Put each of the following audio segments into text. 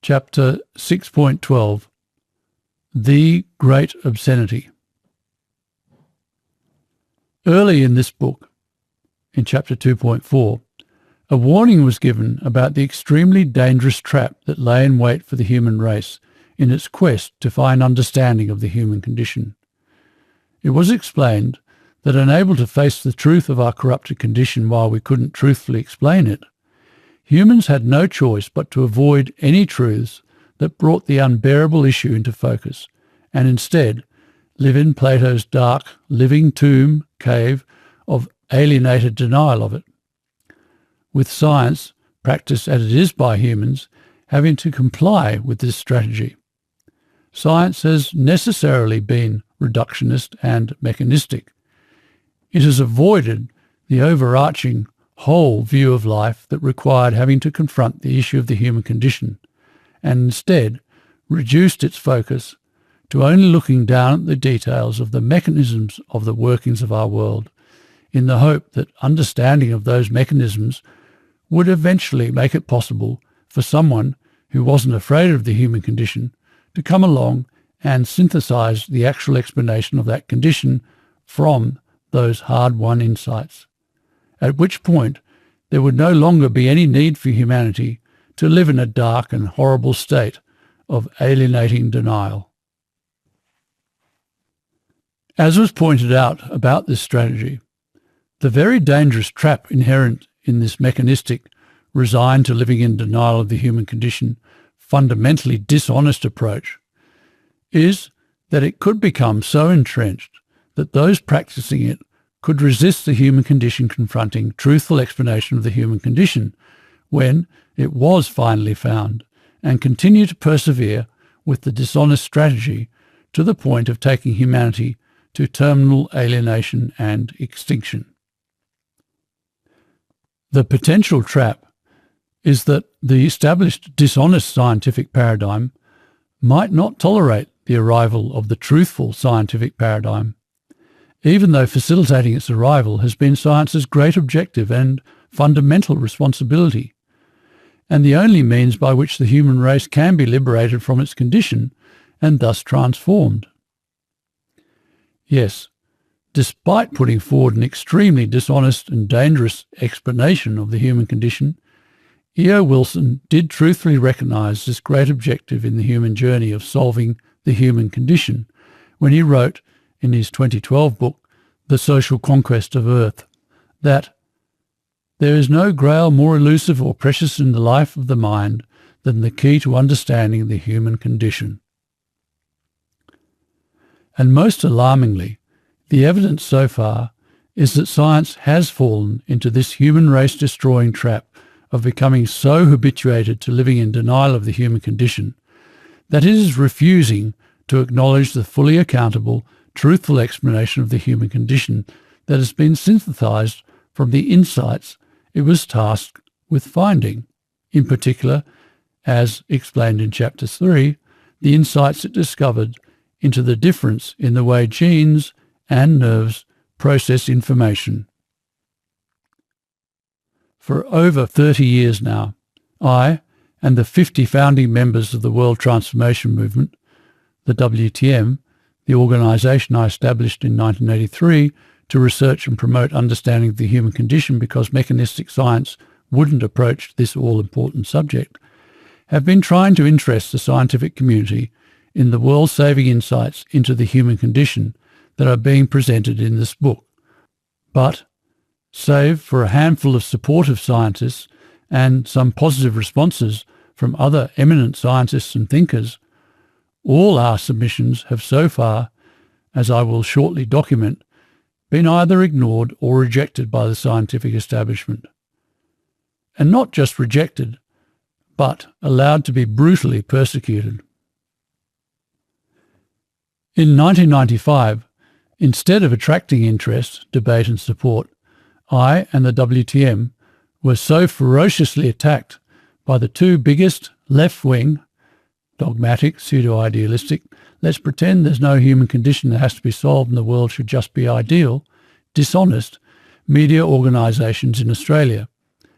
Chapter 6.12 The Great Obscenity. Early in this book, in Chapter 2.4, a warning was given about the extremely dangerous trap that lay in wait for the human race in its quest to find understanding of the human condition. It was explained that unable to face the truth of our corrupted condition while we couldn't truthfully explain it, humans had no choice but to avoid any truths that brought the unbearable issue into focus, and instead live in Plato's dark, living tomb cave of alienated denial of it. With science, practiced as it is by humans, having to comply with this strategy. Science has necessarily been reductionist and mechanistic. It has avoided the overarching whole view of life that required having to confront the issue of the human condition, and instead reduced its focus to only looking down at the details of the mechanisms of the workings of our world, in the hope that understanding of those mechanisms would eventually make it possible for someone who wasn't afraid of the human condition to come along and synthesize the actual explanation of that condition from those hard-won insights, at which point there would no longer be any need for humanity to live in a dark and horrible state of alienating denial. As was pointed out about this strategy, the very dangerous trap inherent in this mechanistic, resigned to living in denial of the human condition, fundamentally dishonest approach is that it could become so entrenched that those practicing it could resist the human condition confronting truthful explanation of the human condition when it was finally found, and continue to persevere with the dishonest strategy to the point of taking humanity to terminal alienation and extinction. The potential trap is that the established dishonest scientific paradigm might not tolerate the arrival of the truthful scientific paradigm, even though facilitating its arrival has been science's great objective and fundamental responsibility, and the only means by which the human race can be liberated from its condition and thus transformed. Yes, despite putting forward an extremely dishonest and dangerous explanation of the human condition, E.O. Wilson did truthfully recognise this great objective in the human journey of solving the human condition when he wrote in his 2012 book, The Social Conquest of Earth, that there is no grail more elusive or precious in the life of the mind than the key to understanding the human condition. And most alarmingly, the evidence so far is that science has fallen into this human race-destroying trap of becoming so habituated to living in denial of the human condition that it is refusing to acknowledge the fully accountable, truthful explanation of the human condition that has been synthesized from the insights it was tasked with finding. In particular, as explained in Chapter 3, the insights it discovered into the difference in the way genes and nerves process information. For over 30 years now, I and the 50 founding members of the World Transformation Movement, the WTM, the organisation I established in 1983 to research and promote understanding of the human condition because mechanistic science wouldn't approach this all-important subject, have been trying to interest the scientific community in the world-saving insights into the human condition that are being presented in this book. But, save for a handful of supportive scientists and some positive responses from other eminent scientists and thinkers, all our submissions have so far, as I will shortly document, been either ignored or rejected by the scientific establishment. And not just rejected, but allowed to be brutally persecuted. In 1995, instead of attracting interest, debate and support, I and the WTM were so ferociously attacked by the two biggest left-wing, dogmatic, pseudo-idealistic, let's pretend there's no human condition that has to be solved and the world should just be ideal, dishonest media organisations in Australia,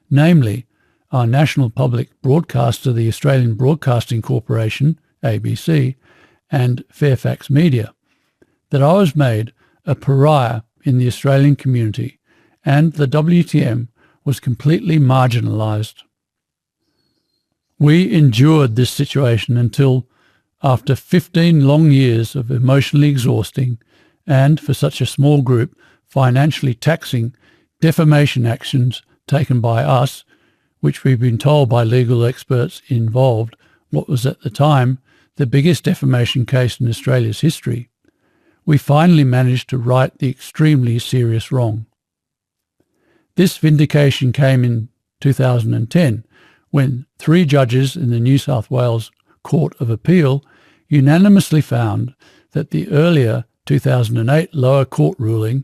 namely our national public broadcaster, the Australian Broadcasting Corporation, ABC, and Fairfax Media, that I was made a pariah in the Australian community and the WTM was completely marginalised. We endured this situation until, after 15 long years of emotionally exhausting and, for such a small group, financially taxing defamation actions taken by us, which we've been told by legal experts involved what was at the time the biggest defamation case in Australia's history, we finally managed to right the extremely serious wrong. This vindication came in 2010 when 3 judges in the New South Wales Court of Appeal unanimously found that the earlier 2008 lower court ruling,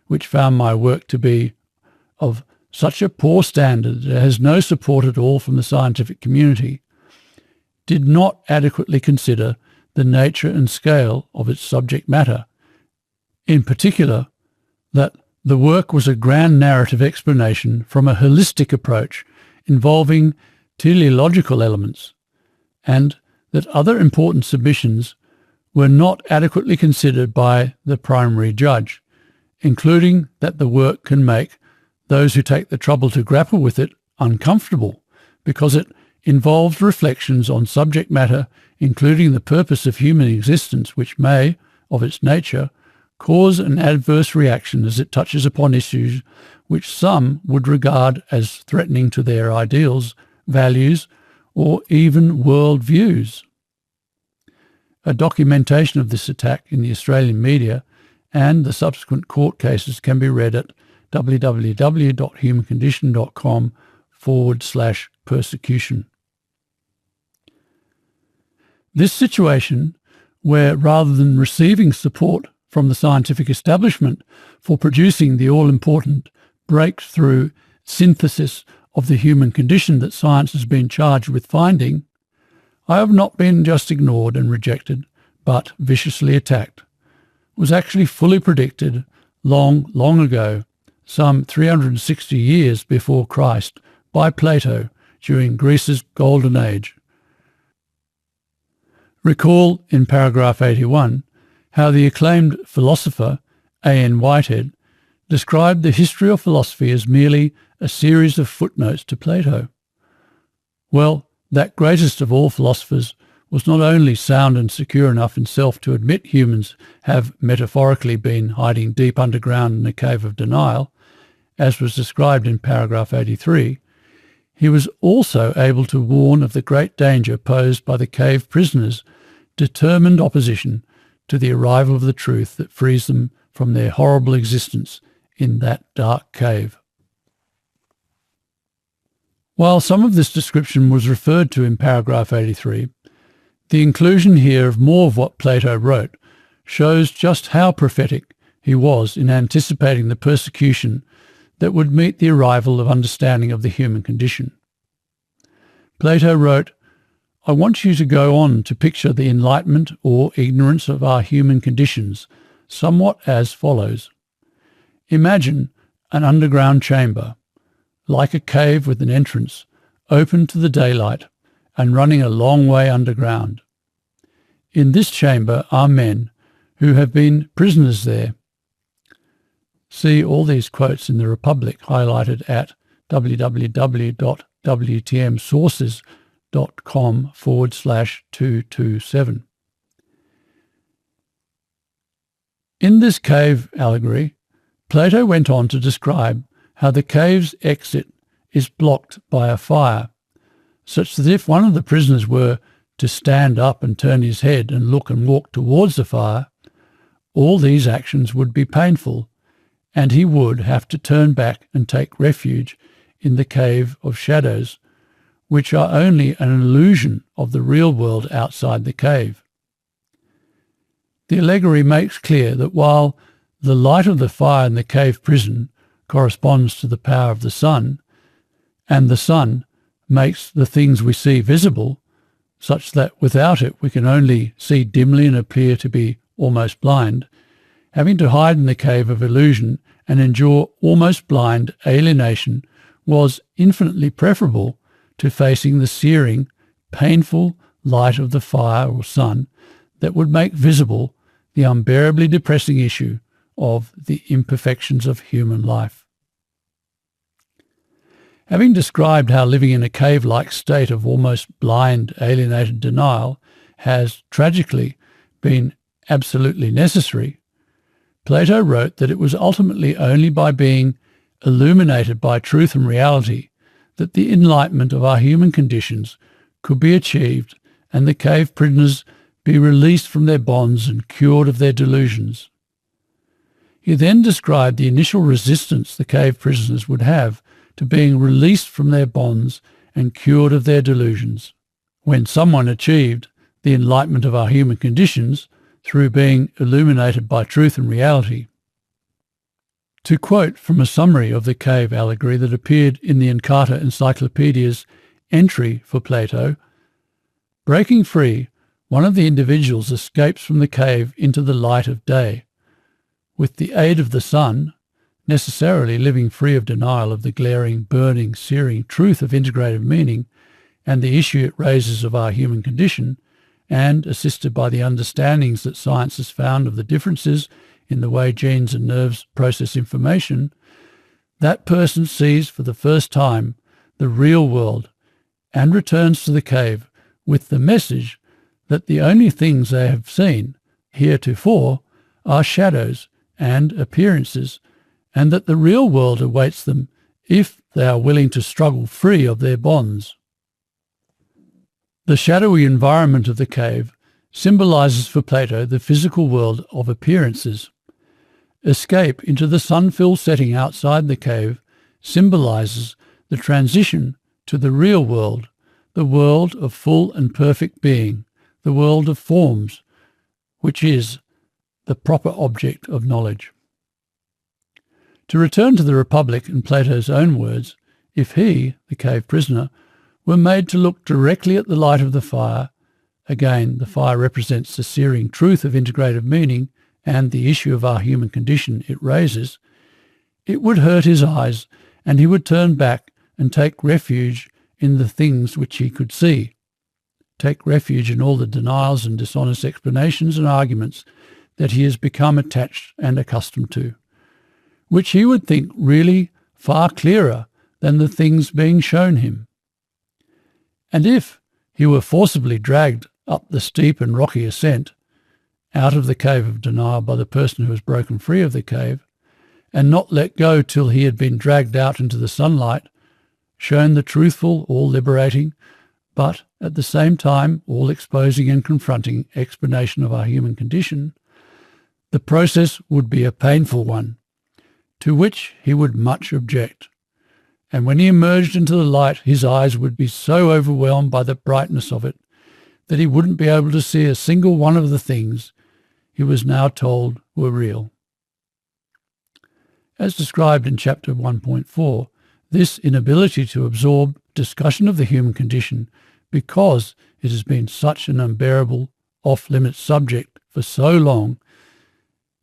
which found my work to be of such a poor standard that it has no support at all from the scientific community, did not adequately consider the nature and scale of its subject matter. In particular, that the work was a grand narrative explanation from a holistic approach involving teleological elements, and that other important submissions were not adequately considered by the primary judge, including that the work can make those who take the trouble to grapple with it uncomfortable because it involves reflections on subject matter including the purpose of human existence, which may, of its nature, cause an adverse reaction as it touches upon issues which some would regard as threatening to their ideals, values, or even world views. A documentation of this attack in the Australian media and the subsequent court cases can be read at www.humancondition.com/persecution. This situation, where rather than receiving support from the scientific establishment for producing the all-important breakthrough synthesis of the human condition that science has been charged with finding, I have not been just ignored and rejected, but viciously attacked, was actually fully predicted long, long ago, some 360 years before Christ, by Plato during Greece's Golden Age. Recall in paragraph 81 how the acclaimed philosopher A.N. Whitehead described the history of philosophy as merely a series of footnotes to Plato. Well, that greatest of all philosophers was not only sound and secure enough in self to admit humans have metaphorically been hiding deep underground in a cave of denial, as was described in paragraph 83, he was also able to warn of the great danger posed by the cave prisoners' determined opposition to the arrival of the truth that frees them from their horrible existence in that dark cave. While some of this description was referred to in paragraph 83, the inclusion here of more of what Plato wrote shows just how prophetic he was in anticipating the persecution that would meet the arrival of understanding of the human condition. Plato wrote, "I want you to go on to picture the enlightenment or ignorance of our human conditions somewhat as follows. Imagine an underground chamber, like a cave with an entrance, open to the daylight and running a long way underground. In this chamber are men who have been prisoners there." See all these quotes in the Republic highlighted at www.wtmsources.com/227. In this cave allegory, Plato went on to describe how the cave's exit is blocked by a fire, such that if one of the prisoners were to stand up and turn his head and look and walk towards the fire, all these actions would be painful, and he would have to turn back and take refuge in the cave of shadows, which are only an illusion of the real world outside the cave. The allegory makes clear that while the light of the fire in the cave prison corresponds to the power of the sun, and the sun makes the things we see visible, such that without it we can only see dimly and appear to be almost blind, having to hide in the cave of illusion and endure almost blind alienation was infinitely preferable to facing the searing, painful light of the fire or sun that would make visible the unbearably depressing issue of the imperfections of human life. Having described how living in a cave-like state of almost blind, alienated denial has tragically been absolutely necessary, Plato wrote that it was ultimately only by being illuminated by truth and reality that the enlightenment of our human conditions could be achieved and the cave prisoners be released from their bonds and cured of their delusions. He then described the initial resistance the cave prisoners would have to being released from their bonds and cured of their delusions. When someone achieved the enlightenment of our human conditions through being illuminated by truth and reality. To quote from a summary of the cave allegory that appeared in the Encarta Encyclopedia's entry for Plato, breaking free, one of the individuals escapes from the cave into the light of day. With the aid of the sun, necessarily living free of denial of the glaring, burning, searing truth of integrative meaning and the issue it raises of our human condition, and assisted by the understandings that science has found of the differences in the way genes and nerves process information, that person sees for the first time the real world and returns to the cave with the message that the only things they have seen heretofore are shadows and appearances, and that the real world awaits them if they are willing to struggle free of their bonds. The shadowy environment of the cave symbolizes for Plato the physical world of appearances. Escape into the sun-filled setting outside the cave symbolizes the transition to the real world, the world of full and perfect being, the world of forms, which is the proper object of knowledge. To return to the Republic in Plato's own words, if he, the cave prisoner, were made to look directly at the light of the fire, again the fire represents the searing truth of integrative meaning and the issue of our human condition it raises, it would hurt his eyes and he would turn back and take refuge in the things which he could see, take refuge in all the denials and dishonest explanations and arguments that he has become attached and accustomed to, which he would think really far clearer than the things being shown him. And if he were forcibly dragged up the steep and rocky ascent, out of the cave of denial by the person who has broken free of the cave, and not let go till he had been dragged out into the sunlight, shown the truthful, all liberating, but at the same time all exposing and confronting explanation of our human condition, the process would be a painful one, to which he would much object. And when he emerged into the light, his eyes would be so overwhelmed by the brightness of it that he wouldn't be able to see a single one of the things he was now told were real. As described in chapter 1.4, this inability to absorb discussion of the human condition because it has been such an unbearable, off-limits subject for so long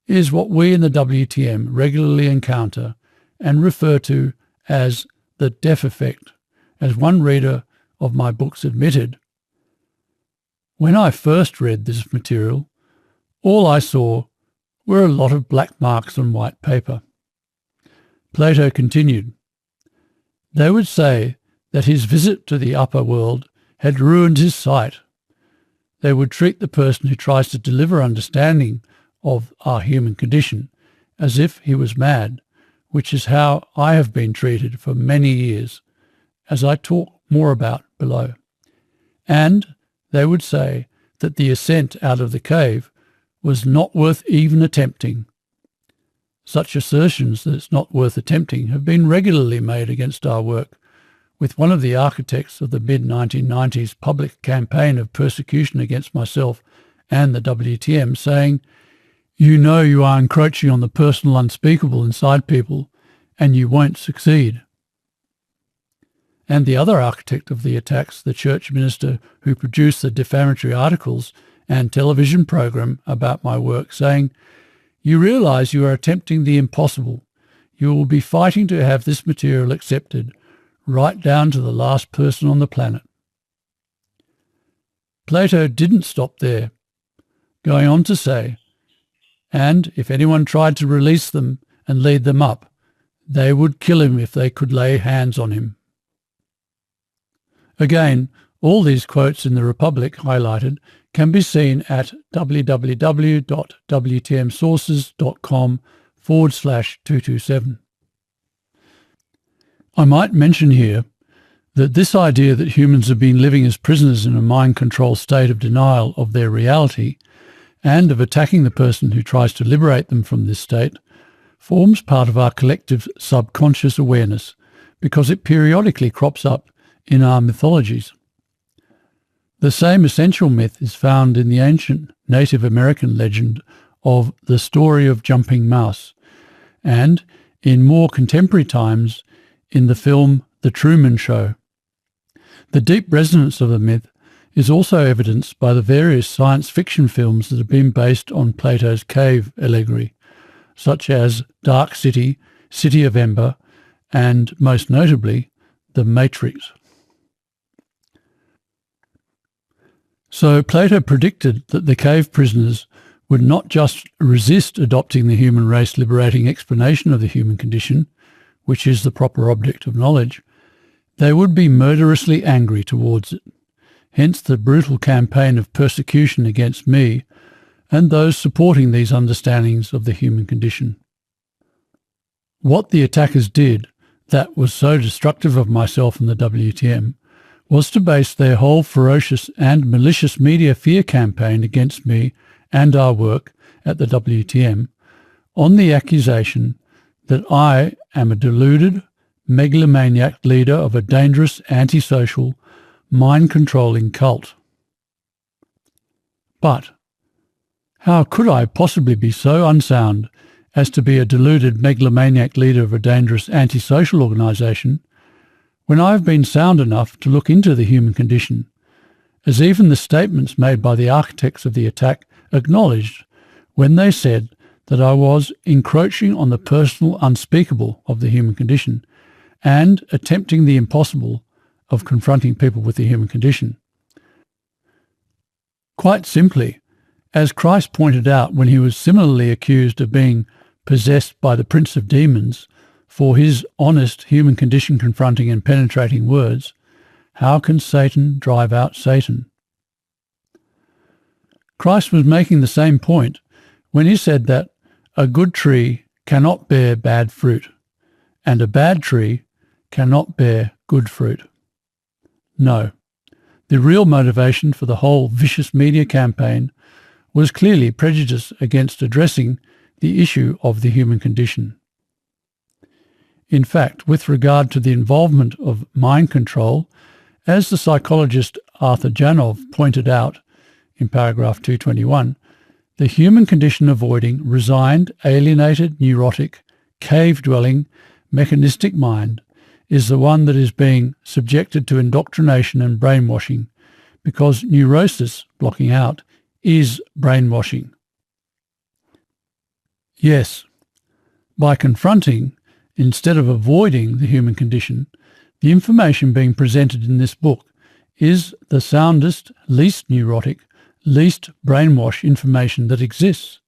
is what we in the WTM regularly encounter and refer to as the deaf effect, as one reader of my books admitted. When I first read this material, all I saw were a lot of black marks on white paper. Plato continued, they would say that his visit to the upper world had ruined his sight. They would treat the person who tries to deliver understanding of our human condition as if he was mad, which is how I have been treated for many years, as I talk more about below. And they would say that the ascent out of the cave was not worth even attempting. Such assertions that it's not worth attempting have been regularly made against our work, with one of the architects of the mid-1990s public campaign of persecution against myself and the WTM saying, "You know you are encroaching on the personal unspeakable inside people, and you won't succeed." And the other architect of the attacks, the church minister who produced the defamatory articles and television program about my work, saying, "You realize you are attempting the impossible. You will be fighting to have this material accepted, right down to the last person on the planet. Plato didn't stop there, going on to say, and if anyone tried to release them and lead them up, they would kill him if they could lay hands on him. Again, all these quotes in the Republic highlighted can be seen at www.wtmsources.com/227. I might mention here that this idea that humans have been living as prisoners in a mind-controlled state of denial of their reality and of attacking the person who tries to liberate them from this state forms part of our collective subconscious awareness because it periodically crops up in our mythologies. The same essential myth is found in the ancient Native American legend of the story of Jumping Mouse, and in more contemporary times in the film The Truman Show. The deep resonance of the myth is also evidenced by the various science fiction films that have been based on Plato's cave allegory, such as Dark City, City of Ember, and most notably, The Matrix. So Plato predicted that the cave prisoners would not just resist adopting the human race liberating explanation of the human condition, which is the proper object of knowledge, they would be murderously angry towards it. Hence the brutal campaign of persecution against me and those supporting these understandings of the human condition. What the attackers did that was so destructive of myself and the WTM was to base their whole ferocious and malicious media fear campaign against me and our work at the WTM on the accusation that I am a deluded, megalomaniac leader of a dangerous, antisocial, mind-controlling cult. But how could I possibly be so unsound as to be a deluded, megalomaniac leader of a dangerous, antisocial organisation when I have been sound enough to look into the human condition, as even the statements made by the architects of the attack acknowledged when they said that I was encroaching on the personal unspeakable of the human condition and attempting the impossible of confronting people with the human condition. Quite simply, as Christ pointed out when he was similarly accused of being possessed by the prince of demons for his honest human condition confronting and penetrating words, how can Satan drive out Satan? Christ was making the same point when he said that a good tree cannot bear bad fruit, and a bad tree cannot bear good fruit. No, the real motivation for the whole vicious media campaign was clearly prejudice against addressing the issue of the human condition. In fact, with regard to the involvement of mind control, as the psychologist Arthur Janov pointed out in paragraph 221, the human condition avoiding, resigned, alienated, neurotic, cave-dwelling, mechanistic mind is the one that is being subjected to indoctrination and brainwashing, because neurosis, blocking out, is brainwashing. Yes, by confronting, instead of avoiding the human condition, the information being presented in this book is the soundest, least neurotic, least brainwash information that exists.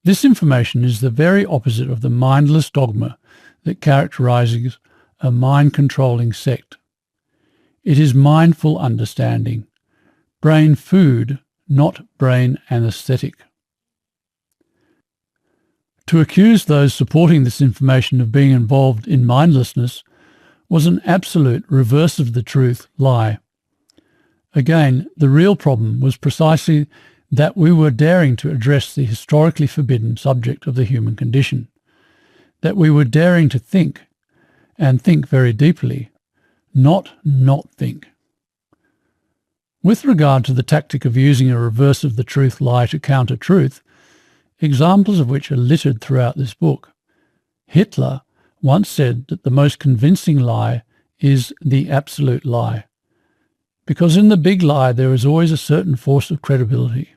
This information is the very opposite of the mindless dogma that characterizes a mind-controlling sect. It is mindful understanding, brain food, not brain anesthetic. To accuse those supporting this information of being involved in mindlessness was an absolute reverse of the truth lie. Again, the real problem was precisely that we were daring to address the historically forbidden subject of the human condition, that we were daring to think, and think very deeply, not think. With regard to the tactic of using a reverse of the truth lie to counter truth, examples of which are littered throughout this book, Hitler once said that the most convincing lie is the absolute lie, because in the big lie there is always a certain force of credibility.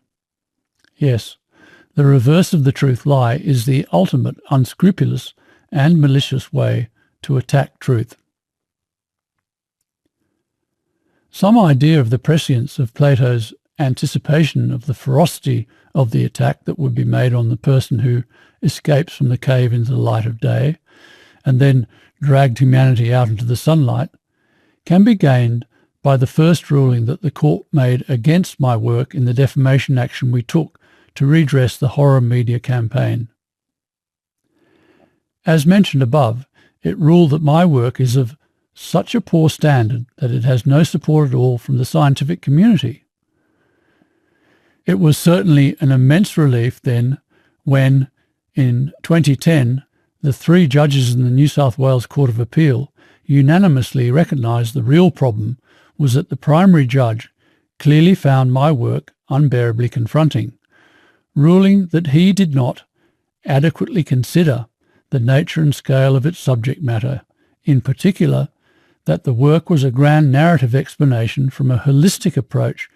Yes, the reverse of the truth lie is the ultimate unscrupulous and malicious way to attack truth. Some idea of the prescience of Plato's anticipation of the ferocity of the attack that would be made on the person who escapes from the cave into the light of day and then dragged humanity out into the sunlight can be gained by the first ruling that the court made against my work in the defamation action we took to redress the horror media campaign. As mentioned above, it ruled that my work is of such a poor standard that it has no support at all from the scientific community. It was certainly an immense relief then when, in 2010, the 3 judges in the New South Wales Court of Appeal unanimously recognised the real problem was that the primary judge clearly found my work unbearably confronting, ruling that he did not adequately consider the nature and scale of its subject matter, in particular that the work was a grand narrative explanation from a holistic approach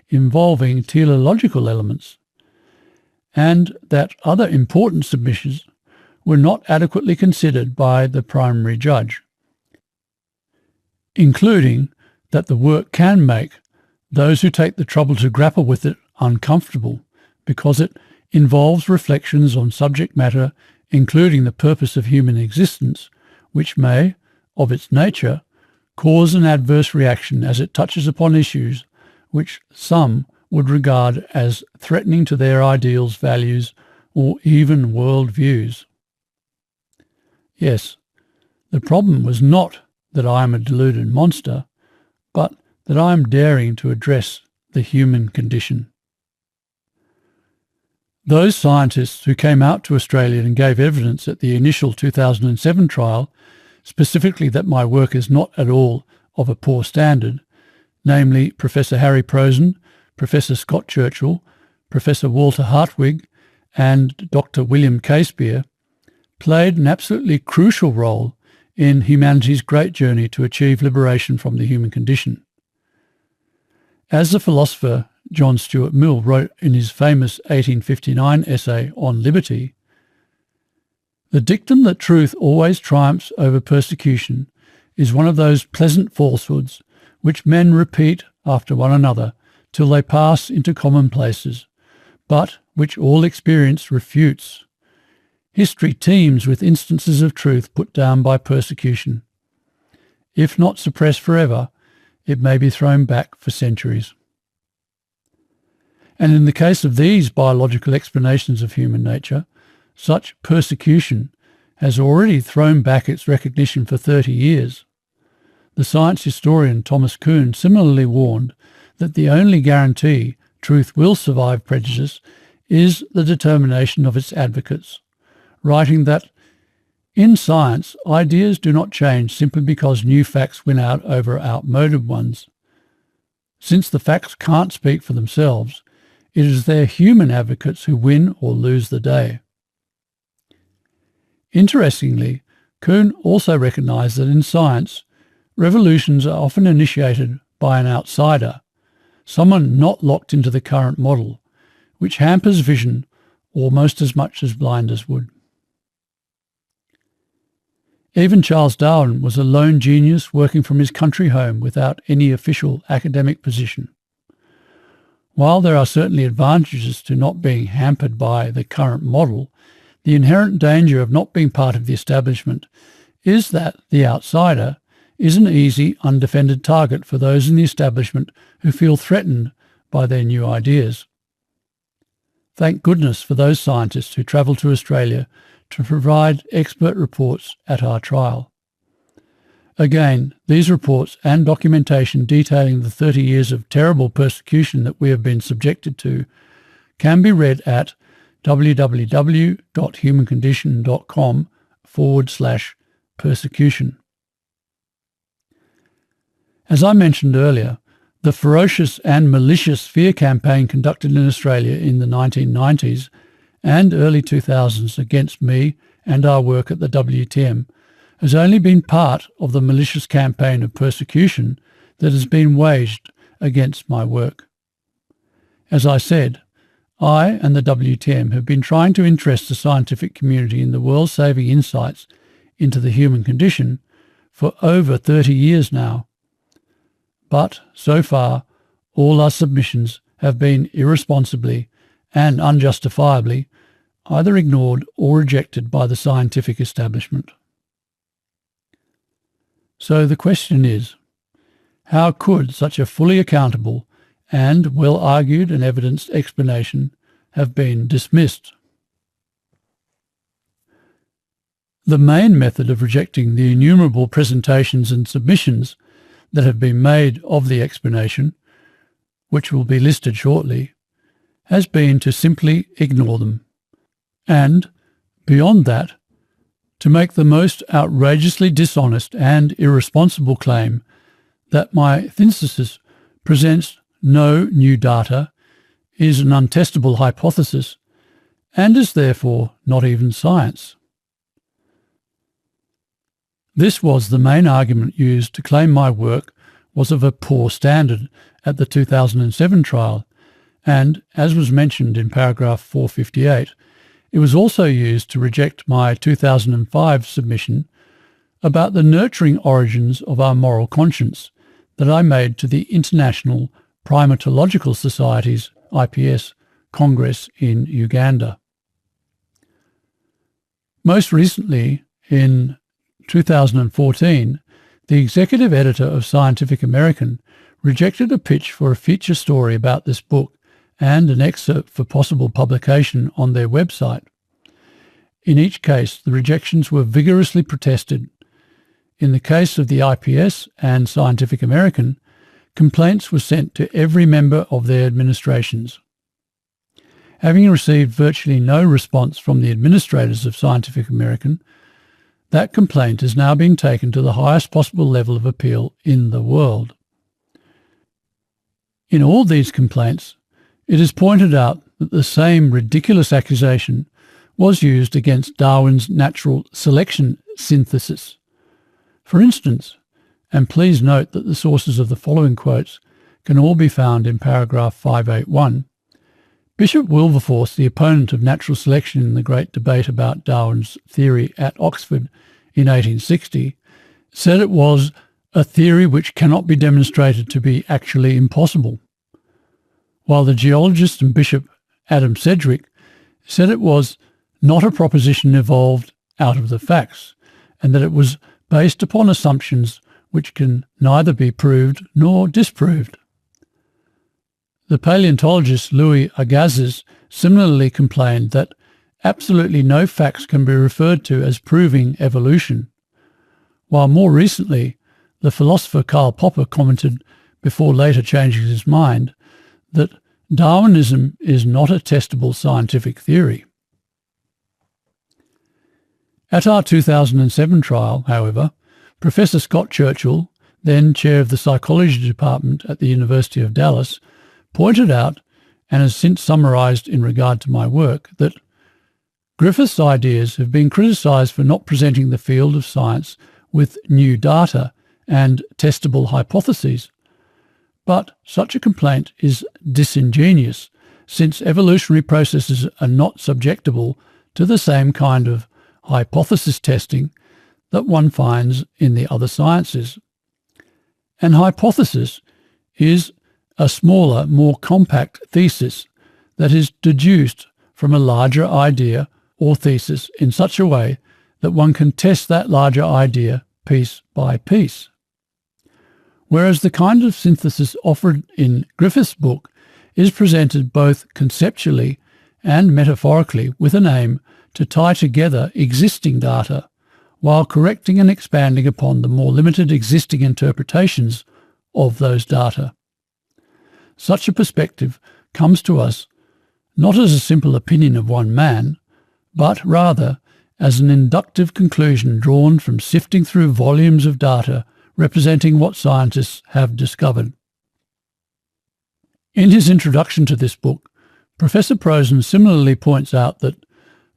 involving teleological elements, and that other important submissions were not adequately considered by the primary judge, including that the work can make those who take the trouble to grapple with it uncomfortable because it involves reflections on subject matter including the purpose of human existence, which may, of its nature, cause an adverse reaction as it touches upon issues which some would regard as threatening to their ideals, values, or even world views. Yes, the problem was not that I am a deluded monster, but that I am daring to address the human condition. Those scientists who came out to Australia and gave evidence at the initial 2007 trial, specifically that my work is not at all of a poor standard, namely Professor Harry Prosen, Professor Scott Churchill, Professor Walter Hartwig, and Dr. William Casebeer, played an absolutely crucial role in humanity's great journey to achieve liberation from the human condition. As the philosopher John Stuart Mill wrote in his famous 1859 essay on liberty, "The dictum that truth always triumphs over persecution is one of those pleasant falsehoods which men repeat after one another till they pass into commonplaces, but which all experience refutes. History teems with instances of truth put down by persecution. If not suppressed forever, it may be thrown back for centuries." And in the case of these biological explanations of human nature, such persecution has already thrown back its recognition for 30 years. The science historian Thomas Kuhn similarly warned that the only guarantee truth will survive prejudice is the determination of its advocates, writing that, "In science, ideas do not change simply because new facts win out over outmoded ones. Since the facts can't speak for themselves, it is their human advocates who win or lose the day." Interestingly, Kuhn also recognised that in science, revolutions are often initiated by an outsider, someone not locked into the current model, which hampers vision almost as much as blinders would. Even Charles Darwin was a lone genius working from his country home without any official academic position. While there are certainly advantages to not being hampered by the current model, the inherent danger of not being part of the establishment is that the outsider is an easy, undefended target for those in the establishment who feel threatened by their new ideas. Thank goodness for those scientists who travelled to Australia to provide expert reports at our trial. Again, these reports and documentation detailing the 30 years of terrible persecution that we have been subjected to can be read at www.humancondition.com/persecution. As I mentioned earlier, the ferocious and malicious fear campaign conducted in Australia in the 1990s and early 2000s against me and our work at the WTM has only been part of the malicious campaign of persecution that has been waged against my work. As I said, I and the WTM have been trying to interest the scientific community in the world-saving insights into the human condition for over 30 years now. but so far all our submissions have been irresponsibly and unjustifiably either ignored or rejected by the scientific establishment. So the question is, how could such a fully accountable and well-argued and evidenced explanation have been dismissed? The main method of rejecting the innumerable presentations and submissions that have been made of the explanation, which will be listed shortly, has been to simply ignore them, and, beyond that, to make the most outrageously dishonest and irresponsible claim that my synthesis presents no new data, is an untestable hypothesis, and is therefore not even science. This was the main argument used to claim my work was of a poor standard at the 2007 trial, and, as was mentioned in paragraph 458, it was also used to reject my 2005 submission about the nurturing origins of our moral conscience that I made to the International Primatological Society's IPS Congress in Uganda. Most recently, in 2014, the executive editor of Scientific American rejected a pitch for a feature story about this book and an excerpt for possible publication on their website. In each case, the rejections were vigorously protested. In the case of the IPS and Scientific American, complaints were sent to every member of their administrations. Having received virtually no response from the administrators of Scientific American, that complaint is now being taken to the highest possible level of appeal in the world. In all these complaints, it is pointed out that the same ridiculous accusation was used against Darwin's natural selection synthesis. For instance, and please note that the sources of the following quotes can all be found in paragraph 581, Bishop Wilberforce, the opponent of natural selection in the great debate about Darwin's theory at Oxford in 1860, said it was a theory which cannot be demonstrated to be actually impossible, while the geologist and bishop Adam Sedgwick said it was not a proposition evolved out of the facts, and that it was based upon assumptions which can neither be proved nor disproved. The paleontologist Louis Agassiz similarly complained that absolutely no facts can be referred to as proving evolution, while more recently the philosopher Karl Popper commented, before later changing his mind, that Darwinism is not a testable scientific theory. At our 2007 trial, however, Professor Scott Churchill, then chair of the psychology department at the University of Dallas, pointed out, and has since summarised in regard to my work, that Griffith's ideas have been criticised for not presenting the field of science with new data and testable hypotheses. But such a complaint is disingenuous, since evolutionary processes are not subjectable to the same kind of hypothesis testing that one finds in the other sciences. An hypothesis is a smaller, more compact thesis that is deduced from a larger idea or thesis in such a way that one can test that larger idea piece by piece. Whereas the kind of synthesis offered in Griffith's book is presented both conceptually and metaphorically with an aim to tie together existing data while correcting and expanding upon the more limited existing interpretations of those data. Such a perspective comes to us not as a simple opinion of one man, but rather as an inductive conclusion drawn from sifting through volumes of data representing what scientists have discovered. In his introduction to this book, Professor Prosen similarly points out that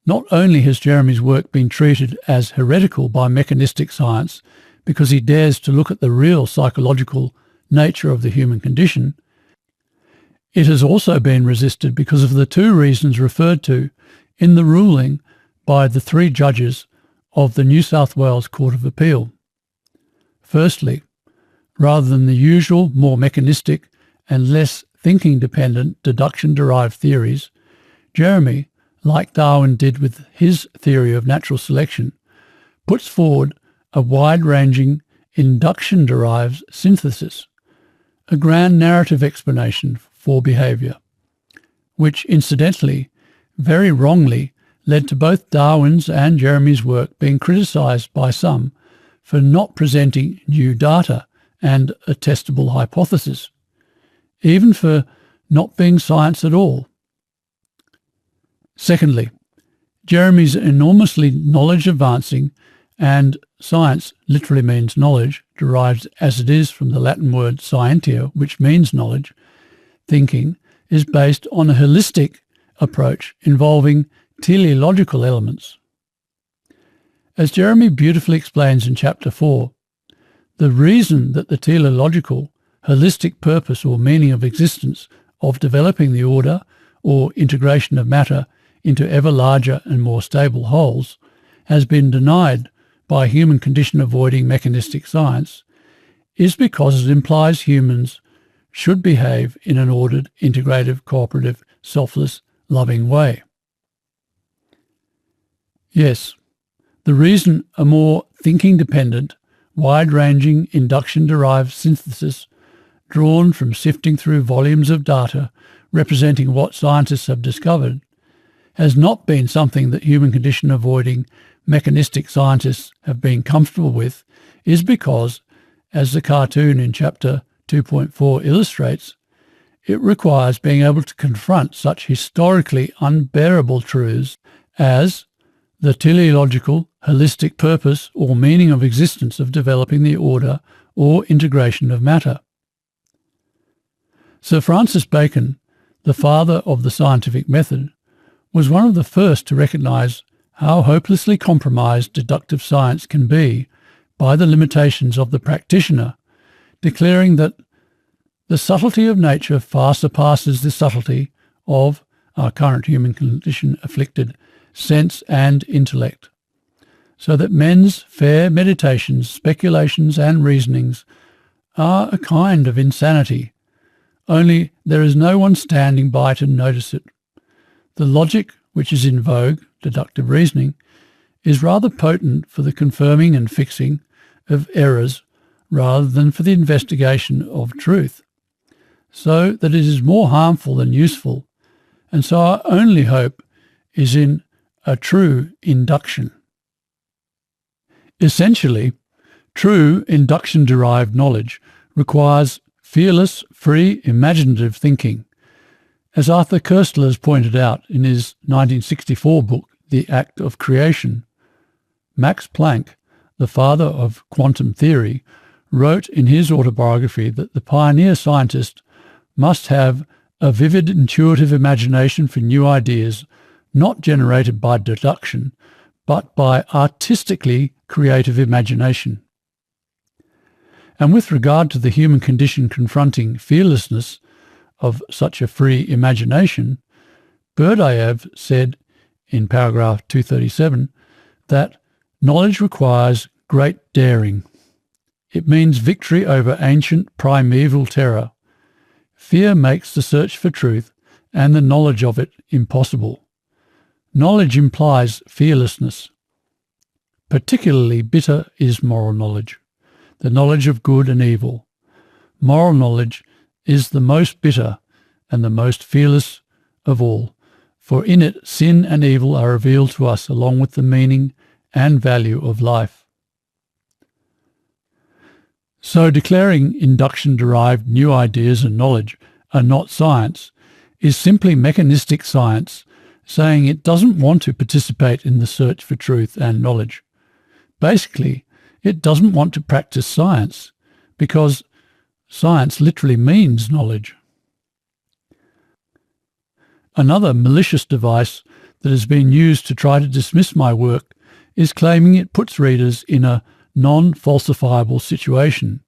not only has Jeremy's work been treated as heretical by mechanistic science because he dares to look at the real psychological nature of the human condition, it has also been resisted because of the two reasons referred to in the ruling by the 3 judges of the New South Wales Court of Appeal. Firstly, rather than the usual, more mechanistic and less thinking-dependent deduction-derived theories, Jeremy, like Darwin did with his theory of natural selection, puts forward a wide-ranging induction-derived synthesis, a grand narrative explanation for behaviour, which incidentally, very wrongly, led to both Darwin's and Jeremy's work being criticised by some for not presenting new data and a testable hypothesis, even for not being science at all. Secondly, Jeremy's enormously knowledge-advancing, and science literally means knowledge, derived as it is from the Latin word scientia, which means knowledge, thinking is based on a holistic approach involving teleological elements. As Jeremy beautifully explains in Chapter 4, the reason that the teleological, holistic purpose or meaning of existence of developing the order or integration of matter into ever larger and more stable wholes has been denied by human condition avoiding mechanistic science is because it implies humans should behave in an ordered, integrative, cooperative, selfless, loving way. Yes, the reason a more thinking-dependent, wide-ranging, induction-derived synthesis drawn from sifting through volumes of data representing what scientists have discovered has not been something that human condition avoiding mechanistic scientists have been comfortable with is because, as the cartoon in Chapter 2.4 illustrates, it requires being able to confront such historically unbearable truths as the teleological, holistic purpose or meaning of existence of developing the order or integration of matter. Sir Francis Bacon, the father of the scientific method, was one of the first to recognise how hopelessly compromised deductive science can be by the limitations of the practitioner, declaring that the subtlety of nature far surpasses the subtlety of our current human condition afflicted sense and intellect, so that men's fair meditations, speculations and reasonings are a kind of insanity, only there is no one standing by to notice it. The logic which is in vogue, deductive reasoning, is rather potent for the confirming and fixing of errors rather than for the investigation of truth, so that it is more harmful than useful, and so our only hope is in a true induction. Essentially, true induction-derived knowledge requires fearless, free, imaginative thinking. As Arthur Koestler has pointed out in his 1964 book, The Act of Creation, Max Planck, the father of quantum theory, wrote in his autobiography that the pioneer scientist must have a vivid, intuitive imagination for new ideas, not generated by deduction, but by artistically creative imagination. And with regard to the human condition confronting fearlessness of such a free imagination, Berdyaev said in paragraph 237 that knowledge requires great daring. It means victory over ancient primeval terror. Fear makes the search for truth and the knowledge of it impossible. Knowledge implies fearlessness. Particularly bitter is moral knowledge, the knowledge of good and evil. Moral knowledge is the most bitter and the most fearless of all, for in it sin and evil are revealed to us along with the meaning and value of life. So declaring induction-derived new ideas and knowledge are not science is simply mechanistic science saying it doesn't want to participate in the search for truth and knowledge. Basically, it doesn't want to practice science because science literally means knowledge. Another malicious device that has been used to try to dismiss my work is claiming it puts readers in a non-falsifiable situation,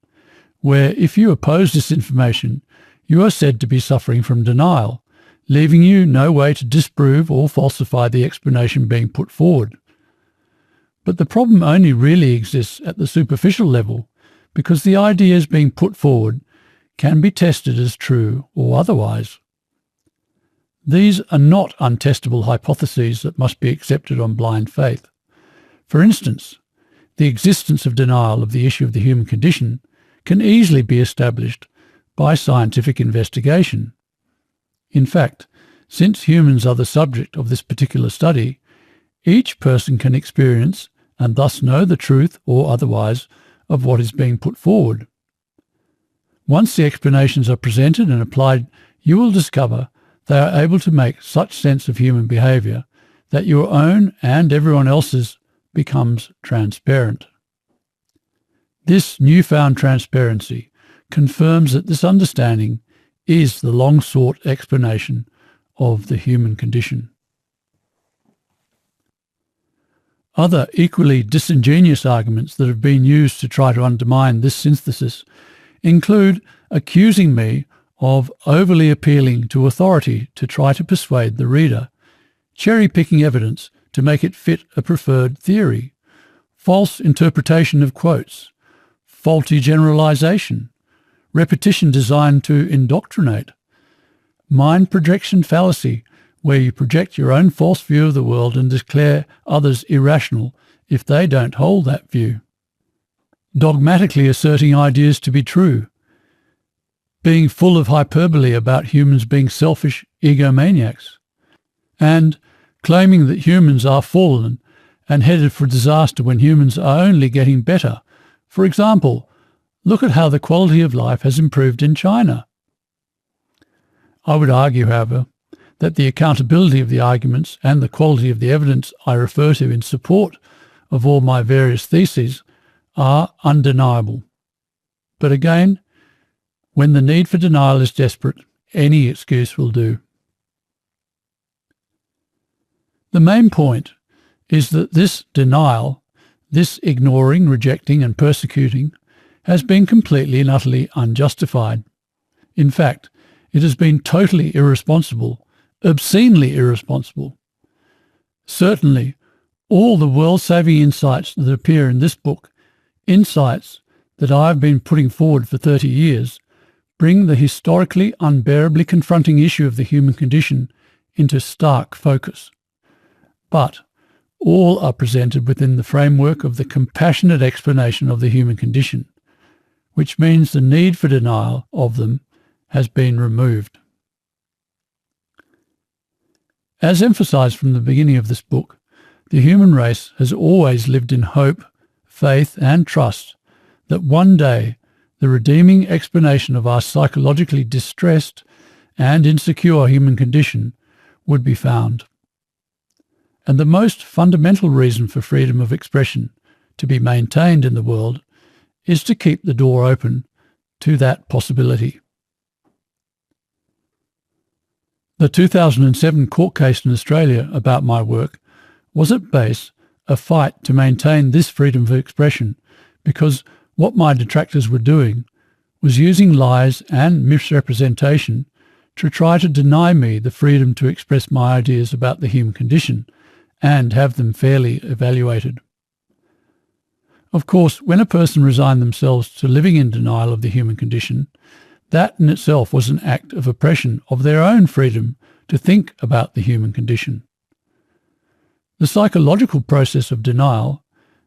where if you oppose this information, you are said to be suffering from denial, leaving you no way to disprove or falsify the explanation being put forward. But the problem only really exists at the superficial level, because the ideas being put forward can be tested as true or otherwise. These are not untestable hypotheses that must be accepted on blind faith. For instance, the existence of denial of the issue of the human condition can easily be established by scientific investigation. In fact, since humans are the subject of this particular study, each person can experience and thus know the truth or otherwise of what is being put forward. Once the explanations are presented and applied, you will discover they are able to make such sense of human behaviour that your own and everyone else's becomes transparent. This newfound transparency confirms that this understanding is the long-sought explanation of the human condition. Other equally disingenuous arguments that have been used to try to undermine this synthesis include accusing me of overly appealing to authority to try to persuade the reader, cherry-picking evidence to make it fit a preferred theory, false interpretation of quotes, faulty generalization, repetition designed to indoctrinate, mind projection fallacy, where you project your own false view of the world and declare others irrational if they don't hold that view, dogmatically asserting ideas to be true, being full of hyperbole about humans being selfish egomaniacs, and claiming that humans are fallen and headed for disaster when humans are only getting better. For example, look at how the quality of life has improved in China. I would argue, however, that the accountability of the arguments and the quality of the evidence I refer to in support of all my various theses are undeniable. But again, when the need for denial is desperate, any excuse will do. The main point is that this denial, this ignoring, rejecting and persecuting, has been completely and utterly unjustified. In fact, it has been totally irresponsible, obscenely irresponsible. Certainly, all the world-saving insights that appear in this book, insights that I have been putting forward for 30 years, bring the historically unbearably confronting issue of the human condition into stark focus. But all are presented within the framework of the compassionate explanation of the human condition, which means the need for denial of them has been removed. As emphasized from the beginning of this book, the human race has always lived in hope, faith and trust that one day the redeeming explanation of our psychologically distressed and insecure human condition would be found. And the most fundamental reason for freedom of expression to be maintained in the world is to keep the door open to that possibility. The 2007 court case in Australia about my work was at base a fight to maintain this freedom of expression, because what my detractors were doing was using lies and misrepresentation to try to deny me the freedom to express my ideas about the human condition and have them fairly evaluated. Of course, when a person resigned themselves to living in denial of the human condition, that in itself was an act of oppression of their own freedom to think about the human condition. The psychological process of denial,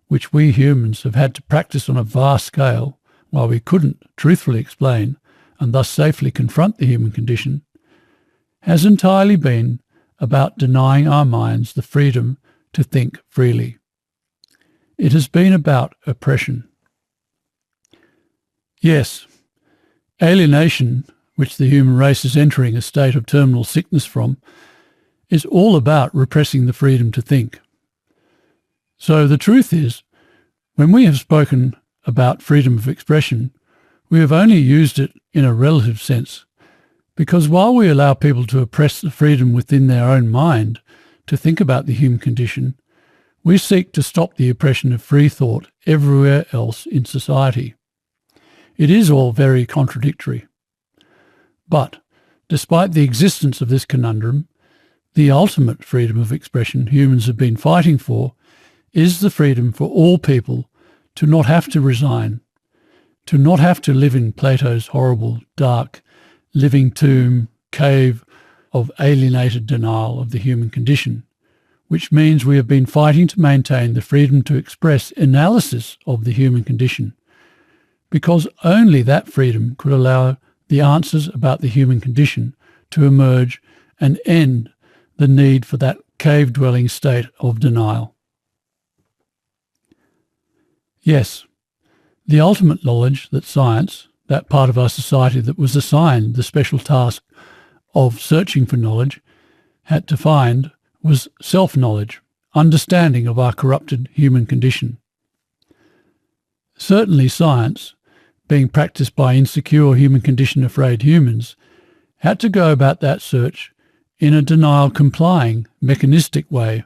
which we humans have had to practice on a vast scale while we couldn't truthfully explain and thus safely confront the human condition, has entirely been about denying our minds the freedom to think freely. It has been about oppression. Yes, alienation, which the human race is entering a state of terminal sickness from, is all about repressing the freedom to think. So the truth is, when we have spoken about freedom of expression, we have only used it in a relative sense, because while we allow people to oppress the freedom within their own mind to think about the human condition, we seek to stop the oppression of free thought everywhere else in society. It is all very contradictory. But, despite the existence of this conundrum, the ultimate freedom of expression humans have been fighting for is the freedom for all people to not have to resign, to not have to live in Plato's horrible, dark, living tomb, cave of alienated denial of the human condition, which means we have been fighting to maintain the freedom to express analysis of the human condition, because only that freedom could allow the answers about the human condition to emerge and end the need for that cave-dwelling state of denial. Yes, the ultimate knowledge that science, that part of our society that was assigned the special task of searching for knowledge, had to find was self-knowledge, understanding of our corrupted human condition. Certainly science, being practiced by insecure human condition-afraid humans, had to go about that search in a denial-complying, mechanistic way,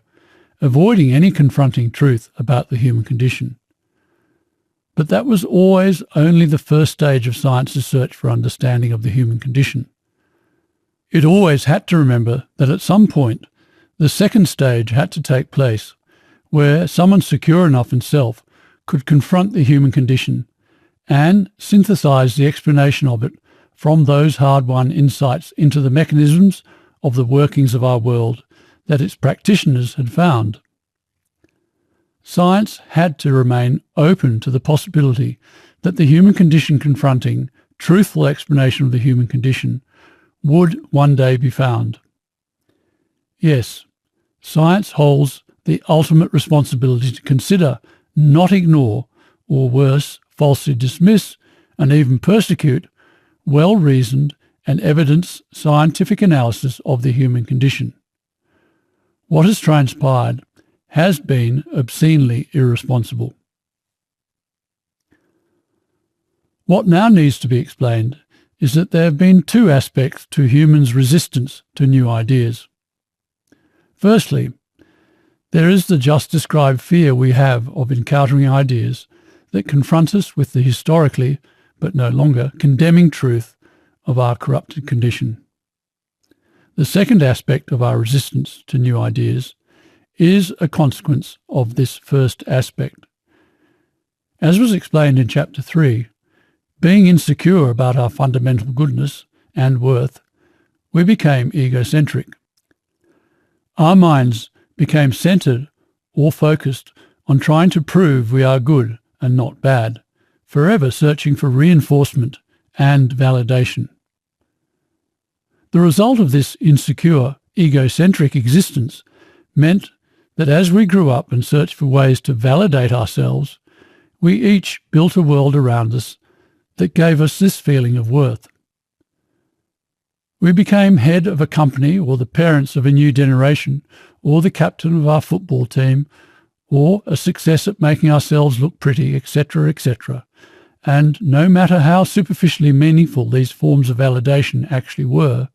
avoiding any confronting truth about the human condition. But that was always only the first stage of science's search for understanding of the human condition. It always had to remember that at some point, the second stage had to take place, where someone secure enough in self could confront the human condition and synthesize the explanation of it from those hard-won insights into the mechanisms of the workings of our world that its practitioners had found. Science had to remain open to the possibility that the human condition confronting truthful explanation of the human condition would one day be found. Yes, science holds the ultimate responsibility to consider, not ignore, or worse, falsely dismiss and even persecute well-reasoned and evidenced scientific analysis of the human condition. What has transpired has been obscenely irresponsible. What now needs to be explained is that there have been two aspects to humans' resistance to new ideas. Firstly, there is the just described fear we have of encountering ideas that confront us with the historically, but no longer, condemning truth of our corrupted condition. The second aspect of our resistance to new ideas is a consequence of this first aspect. As was explained in Chapter 3, being insecure about our fundamental goodness and worth, we became egocentric. Our minds became centered or focused on trying to prove we are good and not bad, forever searching for reinforcement and validation. The result of this insecure, egocentric existence meant that as we grew up and searched for ways to validate ourselves, we each built a world around us that gave us this feeling of worth. We became head of a company, or the parents of a new generation, or the captain of our football team, or a success at making ourselves look pretty, etc., etc. And no matter how superficially meaningful these forms of validation actually were,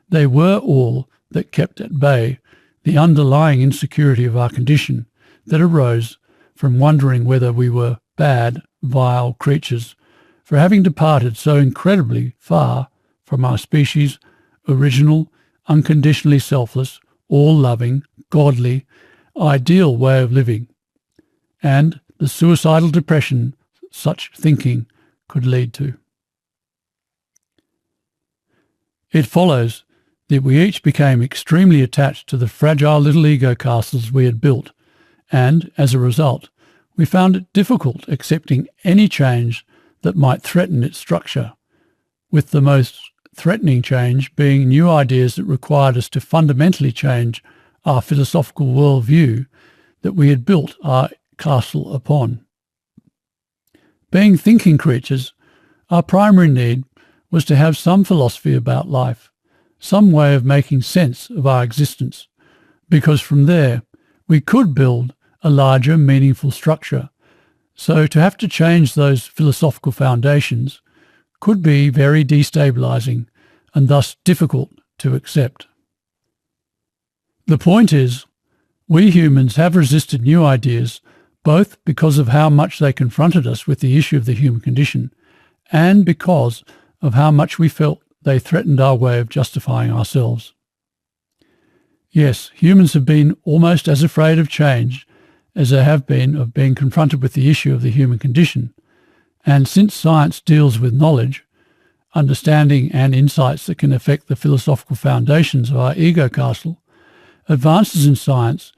they were all that kept at bay the underlying insecurity of our condition that arose from wondering whether we were bad, vile creatures for having departed so incredibly far from our species' original, unconditionally selfless, all-loving, godly, ideal way of living, and the suicidal depression such thinking could lead to. It follows that we each became extremely attached to the fragile little ego castles we had built, and, as a result, we found it difficult accepting any change that might threaten its structure, with the most threatening change being new ideas that required us to fundamentally change our philosophical worldview that we had built our castle upon. Being thinking creatures, our primary need was to have some philosophy about life, some way of making sense of our existence, because from there we could build a larger, meaningful structure. So to have to change those philosophical foundations could be very destabilizing and thus difficult to accept. The point is, we humans have resisted new ideas both because of how much they confronted us with the issue of the human condition and because of how much we felt they threatened our way of justifying ourselves. Yes, humans have been almost as afraid of change as they have been of being confronted with the issue of the human condition, And since science deals with knowledge, understanding and insights that can affect the philosophical foundations of our ego castle, advances in science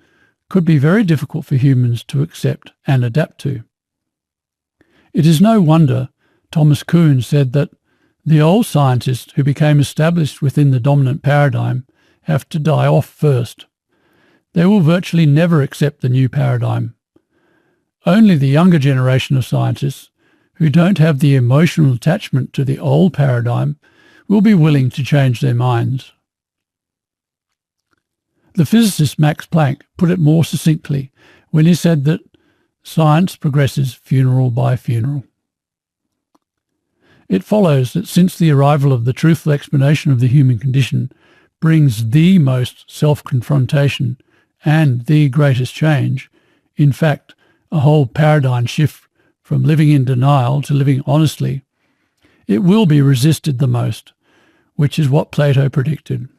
could be very difficult for humans to accept and adapt to. It is no wonder Thomas Kuhn said that the old scientists who became established within the dominant paradigm have to die off first. They will virtually never accept the new paradigm. Only the younger generation of scientists who don't have the emotional attachment to the old paradigm will be willing to change their minds. The physicist Max Planck put it more succinctly when he said that science progresses funeral by funeral. It follows that since the arrival of the truthful explanation of the human condition brings the most self-confrontation and the greatest change, in fact, a whole paradigm shift from living in denial to living honestly, it will be resisted the most, which is what Plato predicted.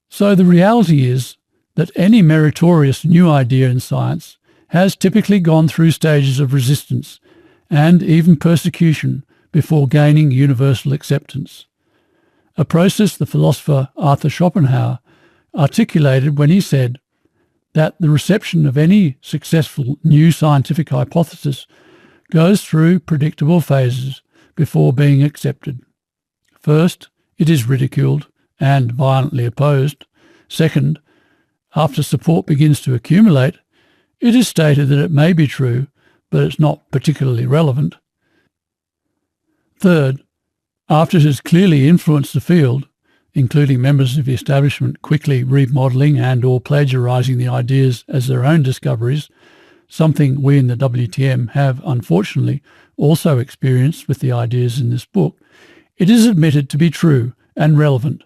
So the reality is that any meritorious new idea in science has typically gone through stages of resistance and even persecution before gaining universal acceptance, a process the philosopher Arthur Schopenhauer articulated when he said that the reception of any successful new scientific hypothesis goes through predictable phases before being accepted. First, it is ridiculed and violently opposed. Second, after support begins to accumulate, it is stated that it may be true, but it's not particularly relevant. Third, after it has clearly influenced the field, including members of the establishment quickly remodelling and or plagiarising the ideas as their own discoveries, something we in the WTM have unfortunately also experienced with the ideas in this book, it is admitted to be true and relevant,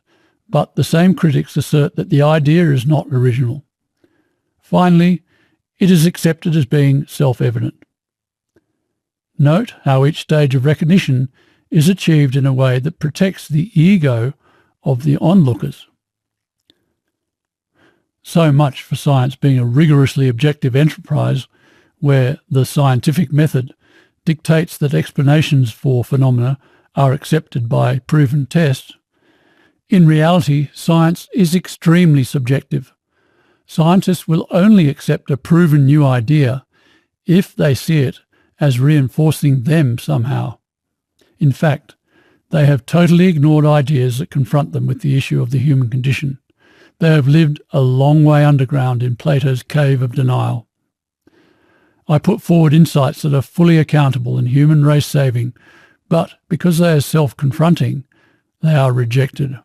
but the same critics assert that the idea is not original. Finally, it is accepted as being self-evident. Note how each stage of recognition is achieved in a way that protects the ego of the onlookers. So much for science being a rigorously objective enterprise where the scientific method dictates that explanations for phenomena are accepted by proven tests. In reality, science is extremely subjective. Scientists will only accept a proven new idea if they see it as reinforcing them somehow. In fact, they have totally ignored ideas that confront them with the issue of the human condition. They have lived a long way underground in Plato's cave of denial. I put forward insights that are fully accountable and human race saving, but because they are self-confronting, they are rejected.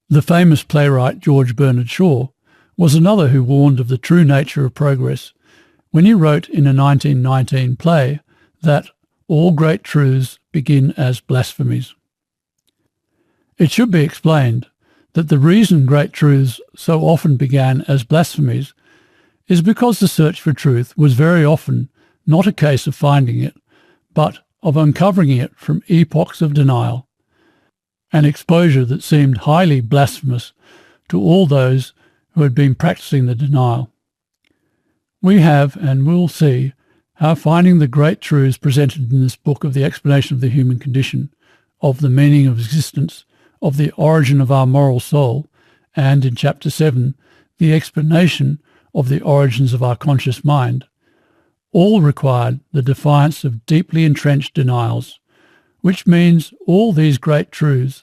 The famous playwright George Bernard Shaw was another who warned of the true nature of progress when he wrote in a 1919 play that all great truths begin as blasphemies. It should be explained that the reason great truths so often began as blasphemies is because the search for truth was very often not a case of finding it, but of uncovering it from epochs of denial, an exposure that seemed highly blasphemous to all those who had been practicing the denial. We have and will see how finding the great truths presented in this book of the explanation of the human condition, of the meaning of existence, of the origin of our moral soul, and in Chapter 7, the explanation of the origins of our conscious mind, all required the defiance of deeply entrenched denials, which means all these great truths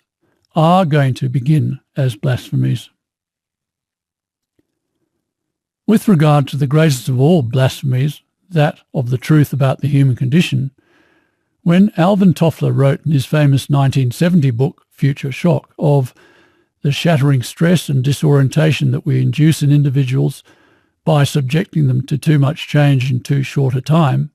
are going to begin as blasphemies. With regard to the greatest of all blasphemies, that of the truth about the human condition, when Alvin Toffler wrote in his famous 1970 book, Future Shock, of the shattering stress and disorientation that we induce in individuals by subjecting them to too much change in too short a time,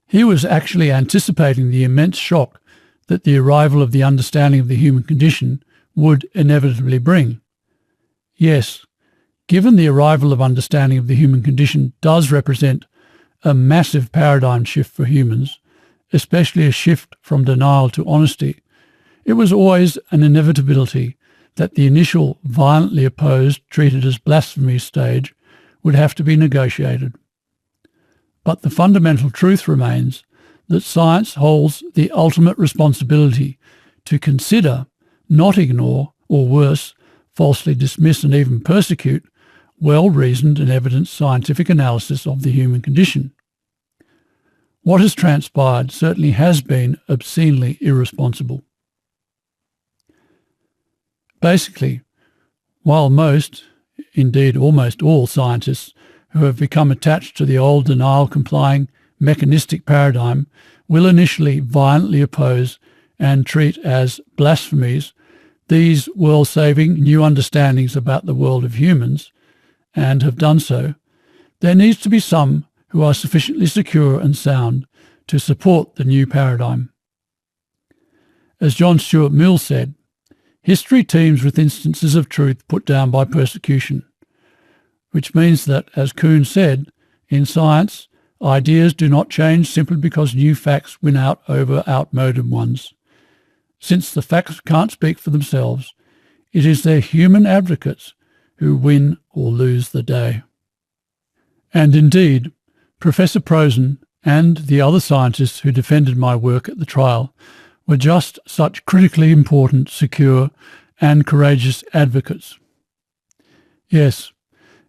he was actually anticipating the immense shock that the arrival of the understanding of the human condition would inevitably bring. Yes, given the arrival of understanding of the human condition does represent a massive paradigm shift for humans, especially a shift from denial to honesty, it was always an inevitability that the initial violently opposed, treated as blasphemy stage would have to be negotiated. But the fundamental truth remains that science holds the ultimate responsibility to consider, not ignore, or worse, falsely dismiss and even persecute well-reasoned and evidenced scientific analysis of the human condition. What has transpired certainly has been obscenely irresponsible. Basically, while most, indeed almost all scientists who have become attached to the old denial-complying mechanistic paradigm will initially violently oppose and treat as blasphemies these world-saving new understandings about the world of humans, and have done so, there needs to be some who are sufficiently secure and sound to support the new paradigm. As John Stuart Mill said, history teems with instances of truth put down by persecution, which means that, as Kuhn said, in science, ideas do not change simply because new facts win out over outmoded ones. Since the facts can't speak for themselves, it is their human advocates who win or lose the day. And indeed, Professor Prosen and the other scientists who defended my work at the trial were just such critically important, secure and courageous advocates. Yes,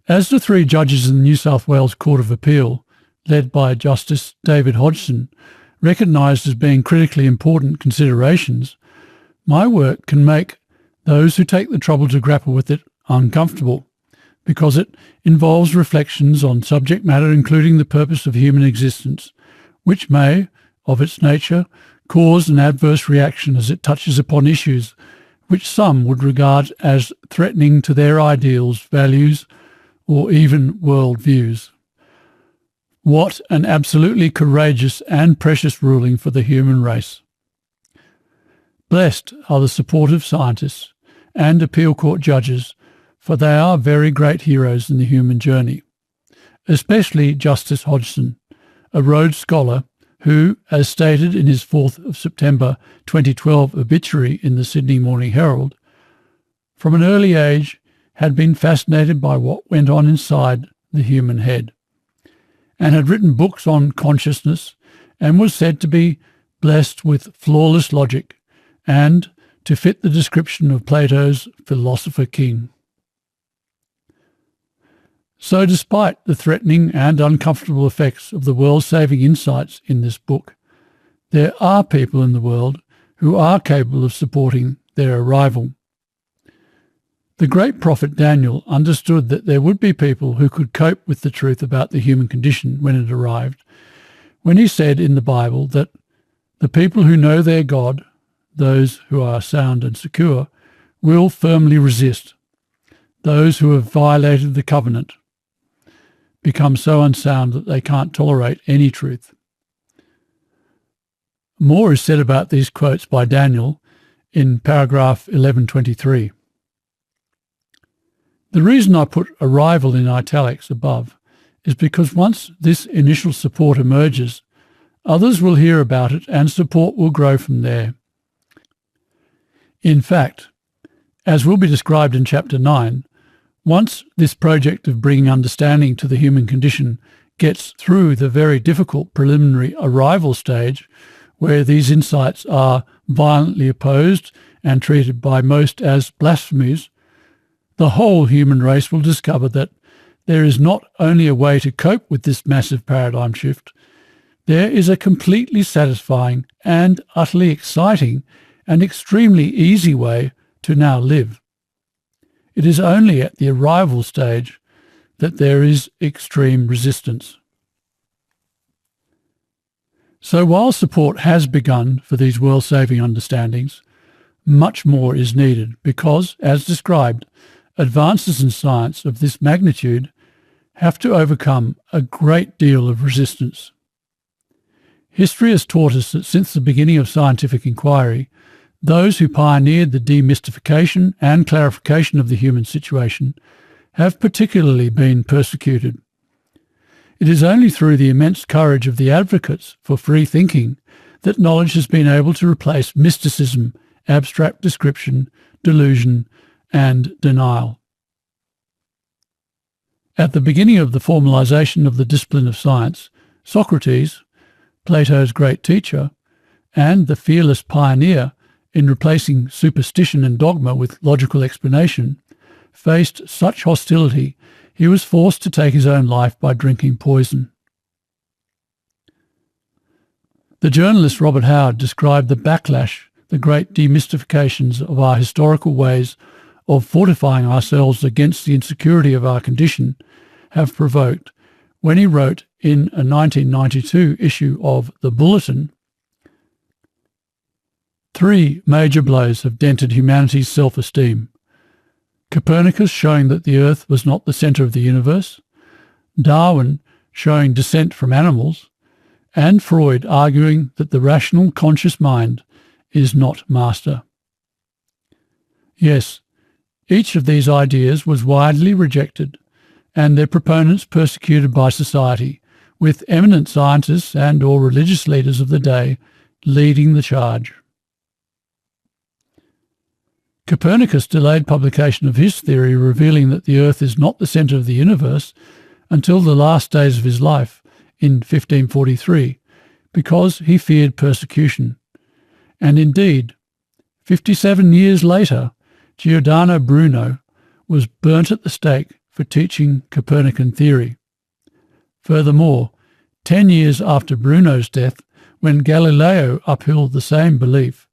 as the three judges in the New South Wales Court of Appeal, led by Justice David Hodgson, recognised as being critically important considerations, my work can make those who take the trouble to grapple with it uncomfortable, because it involves reflections on subject matter including the purpose of human existence, which may, of its nature, cause an adverse reaction as it touches upon issues which some would regard as threatening to their ideals, values, or even worldviews. What an absolutely courageous and precious ruling for the human race. Blessed are the supportive scientists and appeal court judges, for they are very great heroes in the human journey, especially Justice Hodgson, a Rhodes Scholar who, as stated in his 4th of September 2012 obituary in the Sydney Morning Herald, from an early age had been fascinated by what went on inside the human head, and had written books on consciousness, and was said to be blessed with flawless logic and to fit the description of Plato's philosopher king. So despite the threatening and uncomfortable effects of the world-saving insights in this book, there are people in the world who are capable of supporting their arrival. The great prophet Daniel understood that there would be people who could cope with the truth about the human condition when it arrived, when he said in the Bible that the people who know their God, those who are sound and secure, will firmly resist. Those who have violated the covenant become so unsound that they can't tolerate any truth. More is said about these quotes by Daniel in paragraph 1123. The reason I put arrival in italics above is because once this initial support emerges, others will hear about it and support will grow from there. In fact, as will be described in Chapter 9, once this project of bringing understanding to the human condition gets through the very difficult preliminary arrival stage, where these insights are violently opposed and treated by most as blasphemies, the whole human race will discover that there is not only a way to cope with this massive paradigm shift, there is a completely satisfying and utterly exciting and extremely easy way to now live. It is only at the arrival stage that there is extreme resistance. So while support has begun for these world-saving understandings, much more is needed because, as described, advances in science of this magnitude have to overcome a great deal of resistance. History has taught us that since the beginning of scientific inquiry, those who pioneered the demystification and clarification of the human situation have particularly been persecuted. It is only through the immense courage of the advocates for free thinking that knowledge has been able to replace mysticism, abstract description, delusion, and denial. At the beginning of the formalization of the discipline of science, Socrates, Plato's great teacher, and the fearless pioneer in replacing superstition and dogma with logical explanation, faced such hostility he was forced to take his own life by drinking poison. The journalist Robert Howard described the backlash the great demystifications of our historical ways of fortifying ourselves against the insecurity of our condition have provoked when he wrote in a 1992 issue of The Bulletin, "Three major blows have dented humanity's self-esteem. Copernicus showing that the Earth was not the centre of the universe, Darwin showing descent from animals, and Freud arguing that the rational conscious mind is not master." Yes, each of these ideas was widely rejected and their proponents persecuted by society, with eminent scientists and or religious leaders of the day leading the charge. Copernicus delayed publication of his theory revealing that the Earth is not the centre of the universe until the last days of his life in 1543 because he feared persecution. And indeed, 57 years later, Giordano Bruno was burnt at the stake for teaching Copernican theory. Furthermore, 10 years after Bruno's death, when Galileo upheld the same belief,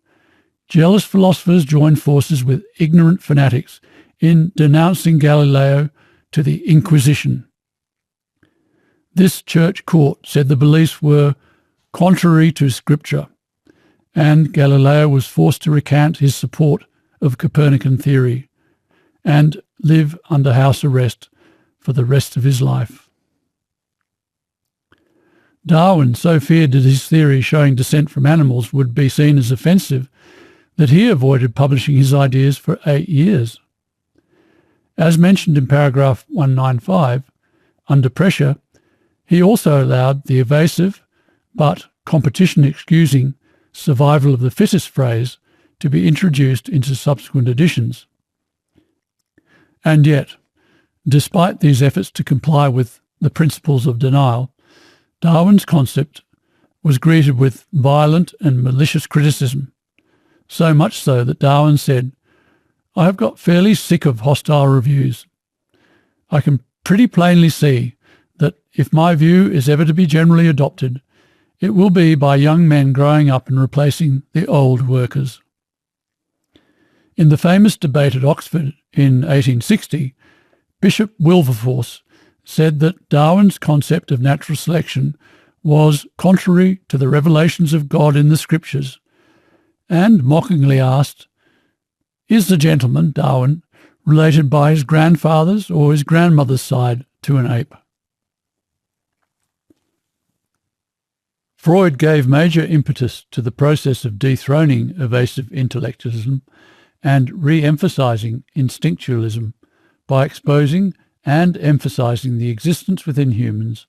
jealous philosophers joined forces with ignorant fanatics in denouncing Galileo to the Inquisition. This church court said the beliefs were contrary to Scripture, and Galileo was forced to recant his support of Copernican theory and live under house arrest for the rest of his life. Darwin so feared that his theory showing descent from animals would be seen as offensive that he avoided publishing his ideas for 8 years. As mentioned in paragraph 195, under pressure, he also allowed the evasive but competition-excusing survival of the fittest phrase to be introduced into subsequent editions. And yet, despite these efforts to comply with the principles of denial, Darwin's concept was greeted with violent and malicious criticism, so much so that Darwin said, "I have got fairly sick of hostile reviews. I can pretty plainly see that if my view is ever to be generally adopted, it will be by young men growing up and replacing the old workers." In the famous debate at Oxford in 1860, Bishop Wilberforce said that Darwin's concept of natural selection was contrary to the revelations of God in the Scriptures, and mockingly asked, "Is the gentleman, Darwin, related by his grandfather's or his grandmother's side to an ape?" Freud gave major impetus to the process of dethroning evasive intellectualism and re-emphasizing instinctualism by exposing and emphasizing the existence within humans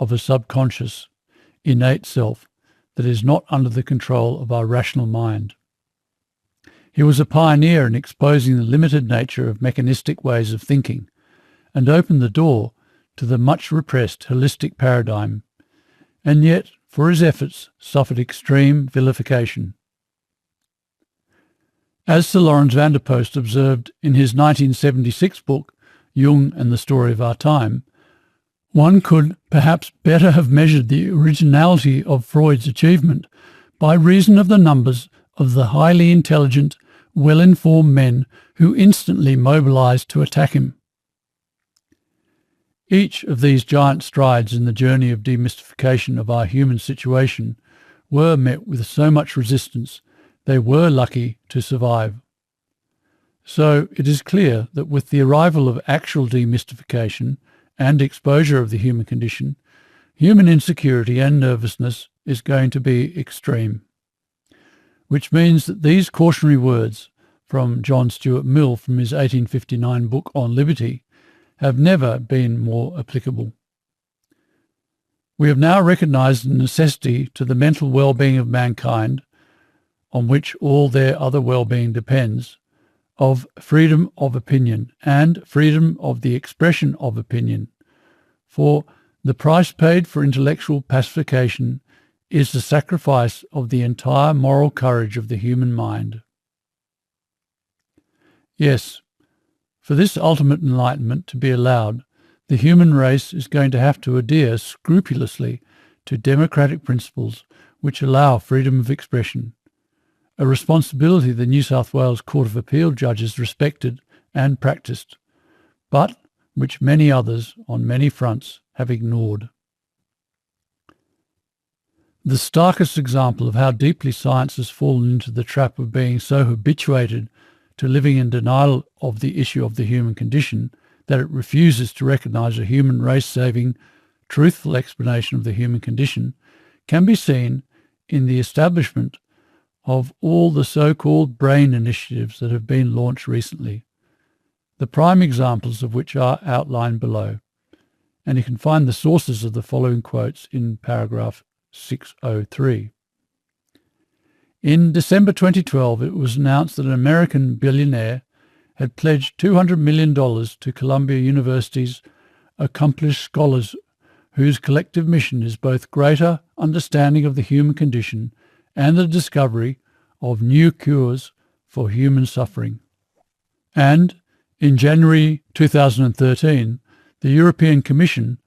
of a subconscious, innate self that is not under the control of our rational mind. He was a pioneer in exposing the limited nature of mechanistic ways of thinking and opened the door to the much repressed holistic paradigm, and yet, for his efforts, suffered extreme vilification. As Sir Lawrence van der Post observed in his 1976 book, Jung and the Story of Our Time, one could perhaps better have measured the originality of Freud's achievement by reason of the numbers of the highly intelligent, well-informed men who instantly mobilized to attack him. Each of these giant strides in the journey of demystification of our human situation were met with so much resistance they were lucky to survive. So it is clear that with the arrival of actual demystification and exposure of the human condition, human insecurity and nervousness is going to be extreme. Which means that these cautionary words from John Stuart Mill from his 1859 book on liberty have never been more applicable. We have now recognised the necessity to the mental well-being of mankind, on which all their other well-being depends, of freedom of opinion and freedom of the expression of opinion. For The price paid for intellectual pacification is the sacrifice of the entire moral courage of the human mind. Yes, for this ultimate enlightenment to be allowed, the human race is going to have to adhere scrupulously to democratic principles which allow freedom of expression, a responsibility the New South Wales Court of Appeal judges respected and practiced, but which many others on many fronts have ignored. The starkest example of how deeply science has fallen into the trap of being so habituated to living in denial of the issue of the human condition that it refuses to recognise a human race-saving, truthful explanation of the human condition can be seen in the establishment of all the so-called brain initiatives that have been launched recently, the prime examples of which are outlined below. And you can find the sources of the following quotes in paragraph 603. In December 2012, it was announced that an American billionaire had pledged $200 million to Columbia University's accomplished scholars whose collective mission is both greater understanding of the human condition and the discovery of new cures for human suffering. And in January 2013, the European Commission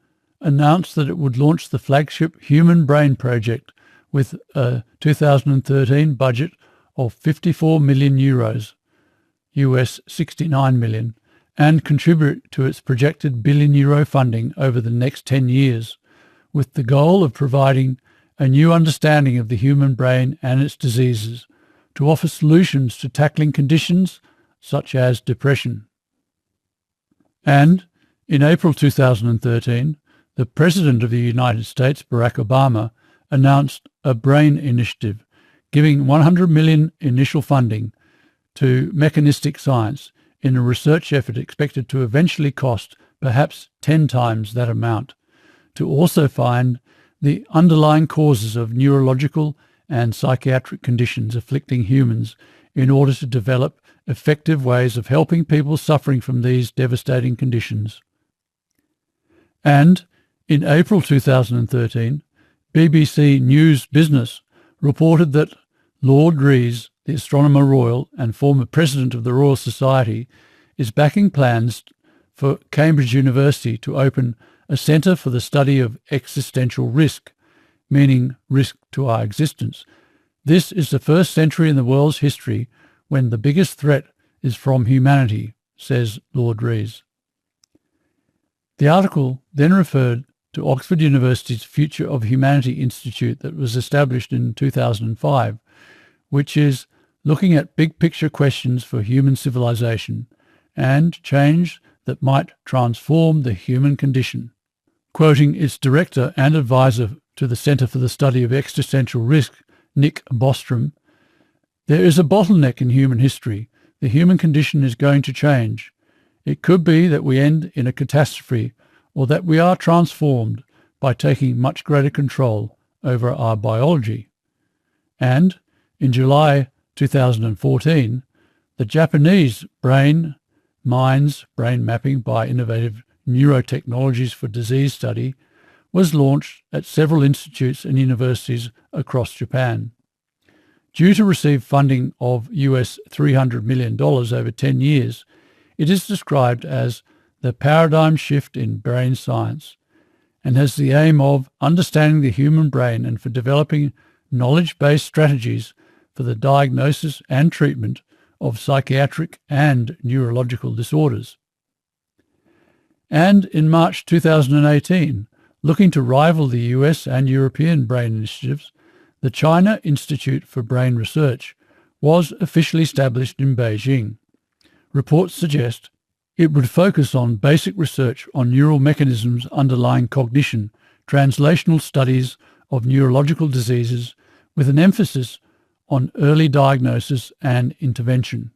announced that it would launch the flagship Human Brain Project with a 2013 budget of 54 million euros, US 69 million, and contribute to its projected billion-euro funding over the next 10 years, with the goal of providing a new understanding of the human brain and its diseases, to offer solutions to tackling conditions such as depression. And in April 2013, the President of the United States, Barack Obama, announced a brain initiative, giving 100 million initial funding to mechanistic science in a research effort expected to eventually cost perhaps 10 times that amount, to also find the underlying causes of neurological and psychiatric conditions afflicting humans in order to develop effective ways of helping people suffering from these devastating conditions. And in April 2013, BBC News Business reported that Lord Rees, the Astronomer Royal and former President of the Royal Society, is backing plans for Cambridge University to open a centre for the study of existential risk, meaning risk to our existence. This is the first century in the world's history when the biggest threat is from humanity, says Lord Rees. The article then referred to Oxford University's Future of Humanity Institute that was established in 2005, which is looking at big picture questions for human civilization and change that might transform the human condition. Quoting its director and advisor to the Centre for the Study of Existential Risk, Nick Bostrom, "There is a bottleneck in human history. The human condition is going to change. It could be that we end in a catastrophe or that we are transformed by taking much greater control over our biology." And in July 2014, the Japanese brain mapping by innovative neurotechnologies for disease study was launched at several institutes and universities across Japan. Due to receive funding of US $300 million over 10 years, it is described as the paradigm shift in brain science and has the aim of understanding the human brain and for developing knowledge-based strategies for the diagnosis and treatment of psychiatric and neurological disorders. And in March 2018, looking to rival the US and European brain initiatives, the China Institute for Brain Research was officially established in Beijing. Reports suggest it would focus on basic research on neural mechanisms underlying cognition, translational studies of neurological diseases, with an emphasis on early diagnosis and intervention.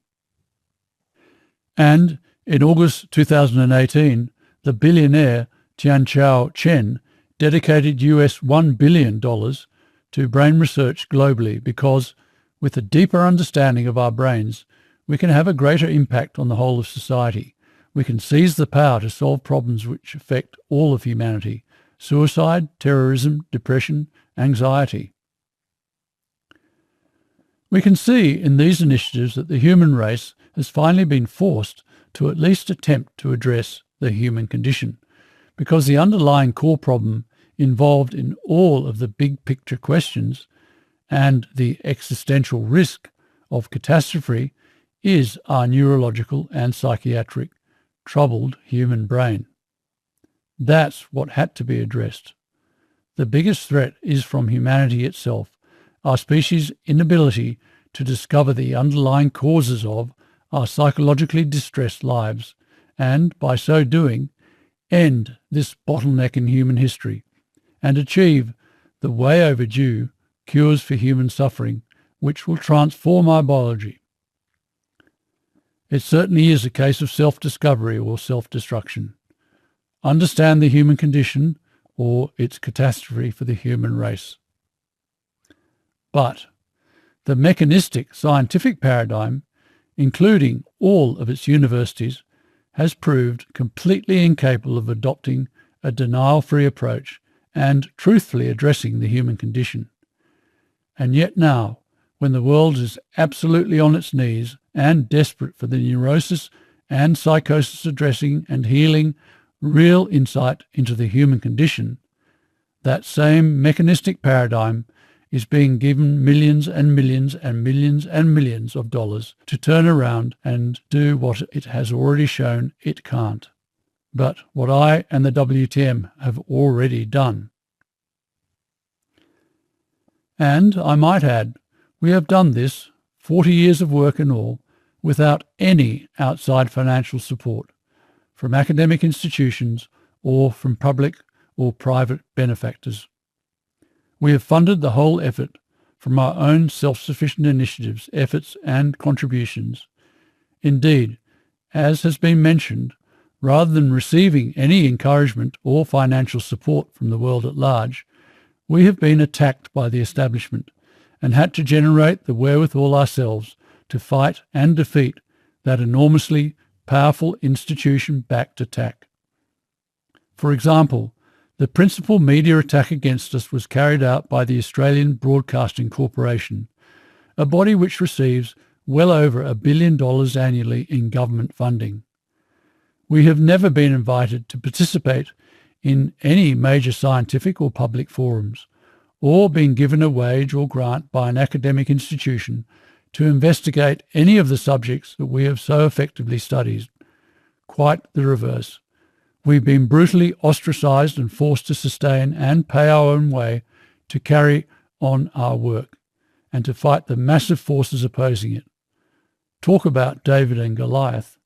And in August 2018, the billionaire Tianchao Chen dedicated US $1 billion to brain research globally because, with a deeper understanding of our brains, we can have a greater impact on the whole of society. We can seize the power to solve problems which affect all of humanity, suicide, terrorism, depression, anxiety. We can see in these initiatives that the human race has finally been forced to at least attempt to address the human condition, because the underlying core problem involved in all of the big picture questions and the existential risk of catastrophe is our neurological and psychiatric troubled human brain. That's what had to be addressed. The biggest threat is from humanity itself, our species' inability to discover the underlying causes of our psychologically distressed lives, and by so doing, end this bottleneck in human history and achieve the way overdue cures for human suffering, which will transform our biology. It certainly is a case of self-discovery or self-destruction. Understand the human condition or its catastrophe for the human race. But the mechanistic scientific paradigm, including all of its universities, has proved completely incapable of adopting a denial-free approach and truthfully addressing the human condition. And yet now, when the world is absolutely on its knees and desperate for the neurosis and psychosis addressing and healing real insight into the human condition, that same mechanistic paradigm is being given millions and millions and millions and millions of dollars to turn around and do what it has already shown it can't. But what I and the WTM have already done. And I might add, we have done this, 40 years of work and all, without any outside financial support from academic institutions or from public or private benefactors. We have funded the whole effort from our own self-sufficient initiatives, efforts and contributions. Indeed, as has been mentioned, rather than receiving any encouragement or financial support from the world at large, we have been attacked by the establishment and had to generate the wherewithal ourselves to fight and defeat that enormously powerful institution-backed attack. For example, the principal media attack against us was carried out by the Australian Broadcasting Corporation, a body which receives well over $1 billion annually in government funding. We have never been invited to participate in any major scientific or public forums, or been given a wage or grant by an academic institution to investigate any of the subjects that we have so effectively studied. Quite the reverse. We've been brutally ostracised and forced to sustain and pay our own way to carry on our work and to fight the massive forces opposing it. Talk about David and Goliath.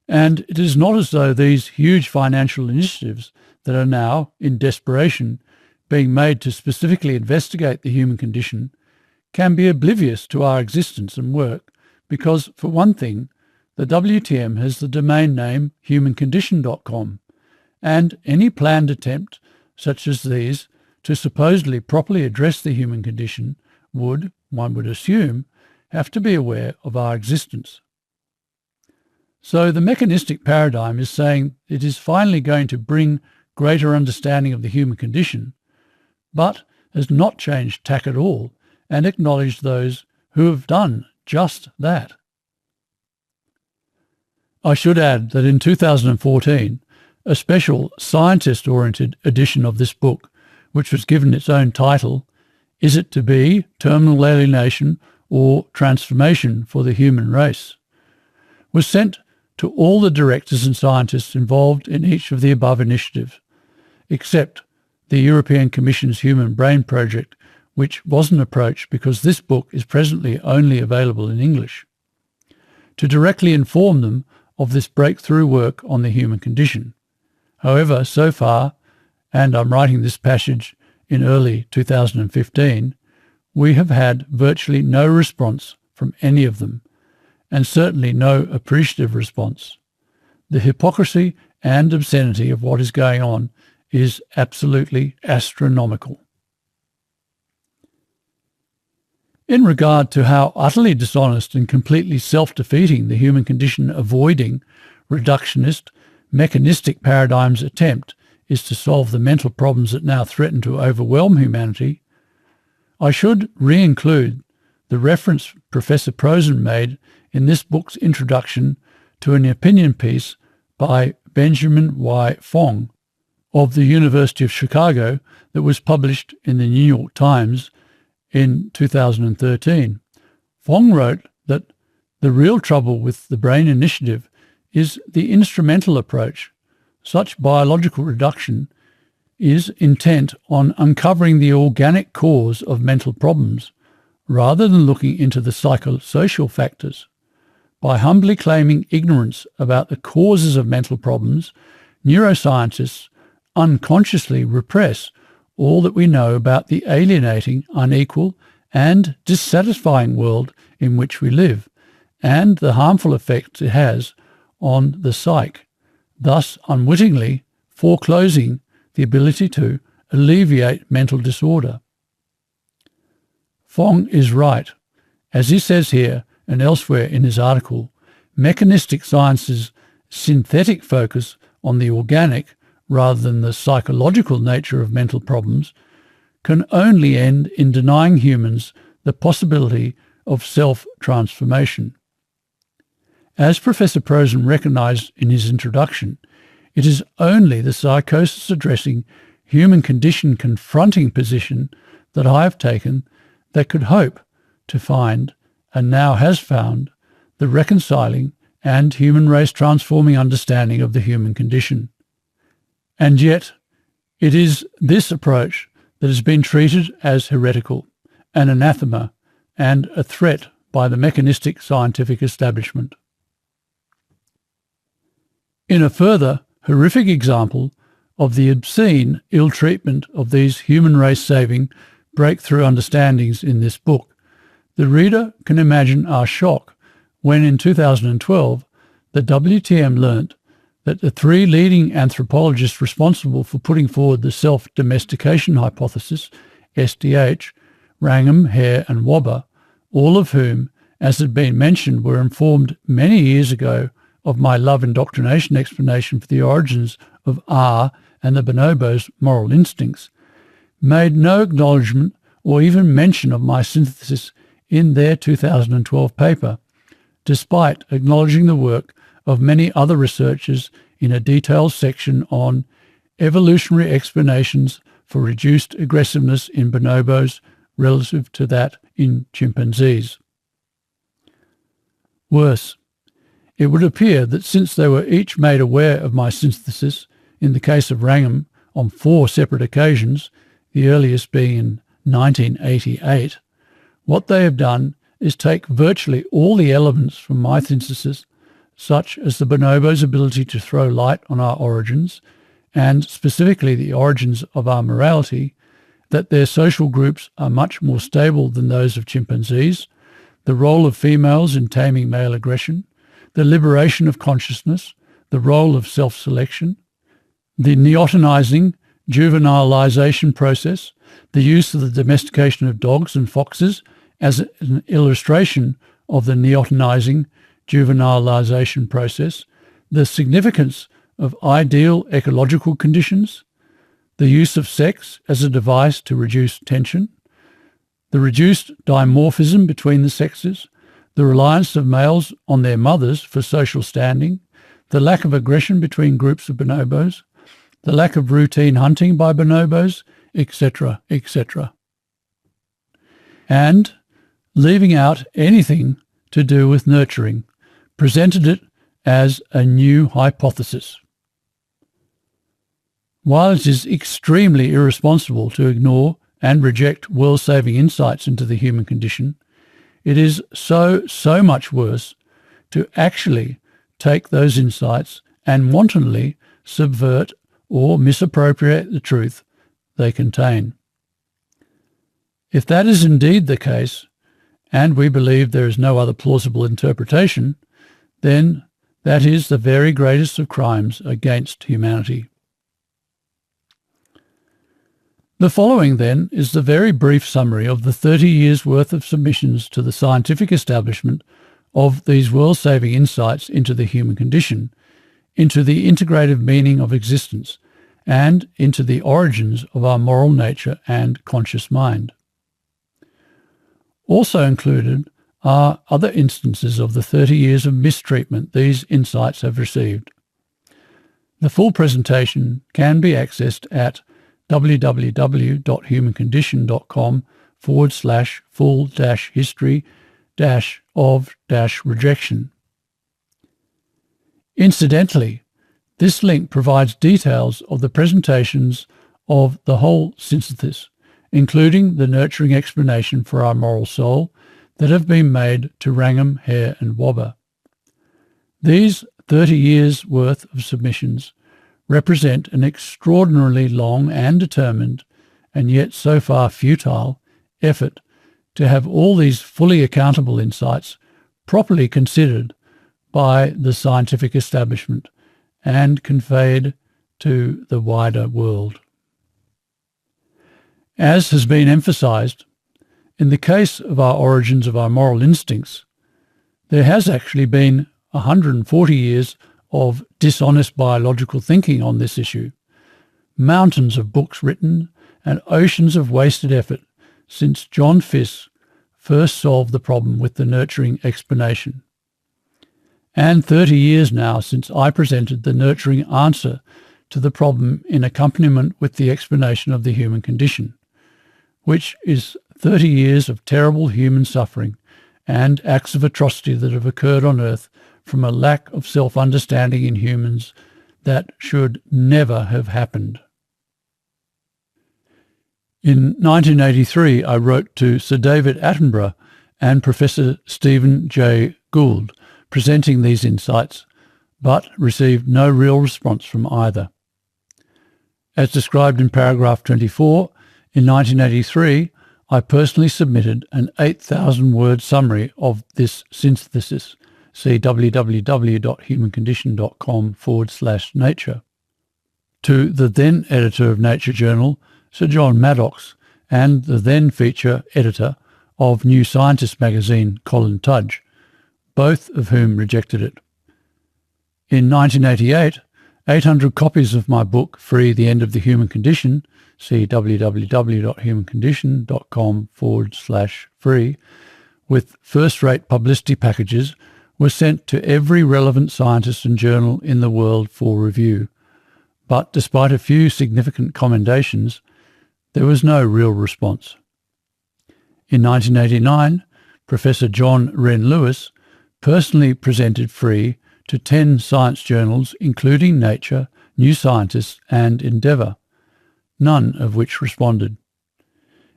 And it is not as though these huge financial initiatives that are now, in desperation, being made to specifically investigate the human condition can be oblivious to our existence and work because, for one thing, the WTM has the domain name humancondition.com, and any planned attempt, such as these, to supposedly properly address the human condition would, one would assume, have to be aware of our existence. So the mechanistic paradigm is saying it is finally going to bring greater understanding of the human condition, but has not changed tack at all and acknowledged those who have done just that. I should add that in 2014, a special scientist-oriented edition of this book, which was given its own title, Is It to Be Terminal Alienation or Transformation for the Human Race?, was sent to all the directors and scientists involved in each of the above initiatives, except the European Commission's Human Brain Project, which wasn't approached because this book is presently only available in English, to directly inform them of this breakthrough work on the human condition. However, so far, and I'm writing this passage in early 2015, we have had virtually no response from any of them, and certainly no appreciative response. The hypocrisy and obscenity of what is going on is absolutely astronomical. In regard to how utterly dishonest and completely self-defeating the human condition avoiding reductionist, mechanistic paradigms attempt is to solve the mental problems that now threaten to overwhelm humanity, I should re-include the reference Professor Prosen made in this book's introduction to an opinion piece by Benjamin Y. Fong of the University of Chicago that was published in the New York Times in 2013. Fong wrote that the real trouble with the Brain Initiative is the instrumental approach. Such biological reduction is intent on uncovering the organic cause of mental problems, rather than looking into the psychosocial factors. By humbly claiming ignorance about the causes of mental problems, neuroscientists unconsciously repress all that we know about the alienating, unequal, and dissatisfying world in which we live, and the harmful effects it has on the psyche, thus unwittingly foreclosing the ability to alleviate mental disorder. Fong is right. As he says here and elsewhere in his article, mechanistic science's synthetic focus on the organic rather than the psychological nature of mental problems can only end in denying humans the possibility of self-transformation. As Professor Prosen recognized in his introduction, it is only the psychosis addressing human condition confronting position that I have taken that could hope to find, and now has found, the reconciling and human race transforming understanding of the human condition. And yet, it is this approach that has been treated as heretical, an anathema, and a threat by the mechanistic scientific establishment. In a further horrific example of the obscene ill-treatment of these human race-saving breakthrough understandings in this book, the reader can imagine our shock when in 2012 the WTM learnt that the three leading anthropologists responsible for putting forward the self-domestication hypothesis, SDH, Wrangham, Hare and Wobber, all of whom, as had been mentioned, were informed many years ago of my love indoctrination explanation for the origins of R and the bonobos' moral instincts, made no acknowledgement or even mention of my synthesis in their 2012 paper, despite acknowledging the work of many other researchers in a detailed section on evolutionary explanations for reduced aggressiveness in bonobos relative to that in chimpanzees. Worse, it would appear that since they were each made aware of my synthesis, in the case of Wrangham on 4 separate occasions, the earliest being in 1988, what they have done is take virtually all the elements from my synthesis, such as the bonobos' ability to throw light on our origins, and specifically the origins of our morality, that their social groups are much more stable than those of chimpanzees, the role of females in taming male aggression, the liberation of consciousness, the role of self-selection, the neotenizing juvenilization process, the use of the domestication of dogs and foxes as an illustration of the neotenizing juvenilization process, the significance of ideal ecological conditions, the use of sex as a device to reduce tension, the reduced dimorphism between the sexes, the reliance of males on their mothers for social standing, the lack of aggression between groups of bonobos, the lack of routine hunting by bonobos, etc., etc. And leaving out anything to do with nurturing, presented it as a new hypothesis. While it is extremely irresponsible to ignore and reject world-saving insights into the human condition, it is so much worse to actually take those insights and wantonly subvert or misappropriate the truth they contain. If that is indeed the case, and we believe there is no other plausible interpretation, then that is the very greatest of crimes against humanity. The following, then, is the very brief summary of the 30 years' worth of submissions to the scientific establishment of these world-saving insights into the human condition, into the integrative meaning of existence, and into the origins of our moral nature and conscious mind. Also included are other instances of the 30 years of mistreatment these insights have received. The full presentation can be accessed at www.humancondition.com/full-history-of-rejection. Incidentally, this link provides details of the presentations of the whole synthesis, including the nurturing explanation for our moral soul, that have been made to Wrangham, Hare and Wobber. These 30 years' worth of submissions represent an extraordinarily long and determined, and yet so far futile, effort to have all these fully accountable insights properly considered by the scientific establishment and conveyed to the wider world. As has been emphasised, in the case of our origins of our moral instincts, there has actually been 140 years of dishonest biological thinking on this issue, mountains of books written and oceans of wasted effort since John Fiske first solved the problem with the nurturing explanation, and 30 years now since I presented the nurturing answer to the problem in accompaniment with the explanation of the human condition, which is 30 years of terrible human suffering and acts of atrocity that have occurred on earth from a lack of self-understanding in humans that should never have happened. In 1983, I wrote to Sir David Attenborough and Professor Stephen J. Gould presenting these insights, but received no real response from either. As described in paragraph 24, in 1983, I personally submitted an 8,000-word summary of this synthesis, see www.humancondition.com/nature, to the then editor of Nature Journal, Sir John Maddox, and the then feature editor of New Scientist magazine, Colin Tudge, both of whom rejected it. In 1988, 800 copies of my book, Free the End of the Human Condition, see www.humancondition.com/free, with first-rate publicity packages, were sent to every relevant scientist and journal in the world for review. But despite a few significant commendations, there was no real response. In 1989, Professor John Wren Lewis personally presented Free to 10 science journals, including Nature, New Scientist and Endeavour, none of which responded.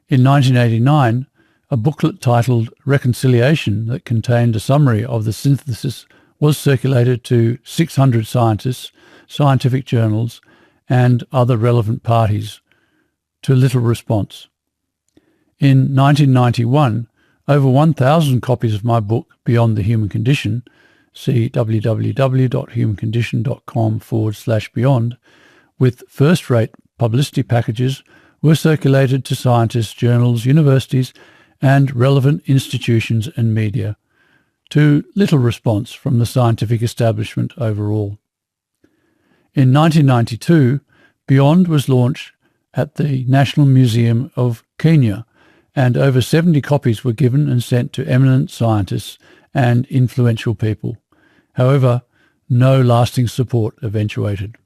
In 1989, a booklet titled Reconciliation that contained a summary of the synthesis was circulated to 600 scientists, scientific journals and other relevant parties, to little response. In 1991, over 1,000 copies of my book Beyond the Human Condition, see www.humancondition.com/beyond, with first-rate publicity packages were circulated to scientists, journals, universities and relevant institutions and media, to little response from the scientific establishment overall. In 1992, Beyond was launched at the National Museum of Kenya, and over 70 copies were given and sent to eminent scientists and influential people. However, no lasting support eventuated.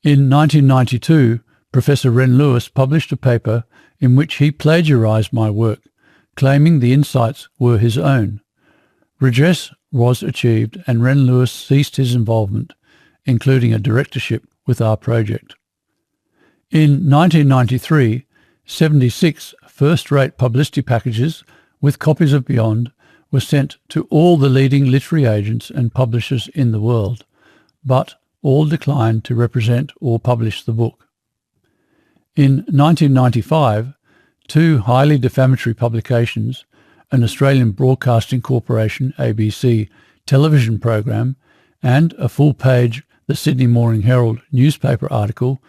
In 1992, Professor Wren Lewis published a paper in which he plagiarized my work, claiming the insights were his own. Redress was achieved and Wren Lewis ceased his involvement, including a directorship with our project. In 1993, 76 first-rate publicity packages with copies of Beyond were sent to all the leading literary agents and publishers in the world, but all declined to represent or publish the book. In 1995, 2 highly defamatory publications, an Australian Broadcasting Corporation ABC television program and a full-page The Sydney Morning Herald newspaper article,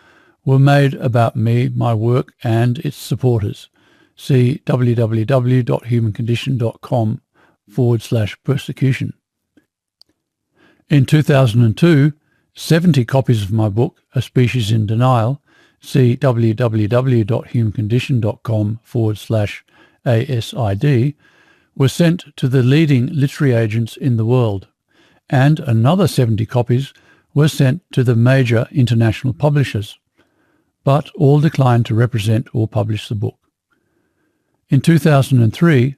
were made about me, my work and its supporters. See www.humancondition.com/persecution. In 2002, 70 copies of my book, A Species in Denial, see www.humancondition.com/ASID, were sent to the leading literary agents in the world, and another 70 copies were sent to the major international publishers, but all declined to represent or publish the book. In 2003,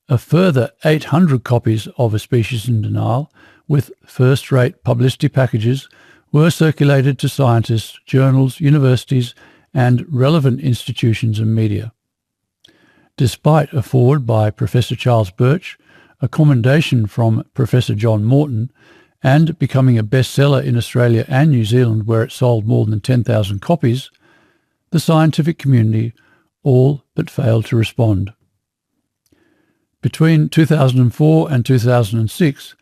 a further 800 copies of A Species in Denial, with first-rate publicity packages, were circulated to scientists, journals, universities, and relevant institutions and media. Despite a foreword by Professor Charles Birch, a commendation from Professor John Morton, and becoming a bestseller in Australia and New Zealand, where it sold more than 10,000 copies, the scientific community all but failed to respond. Between 2004 and 2006,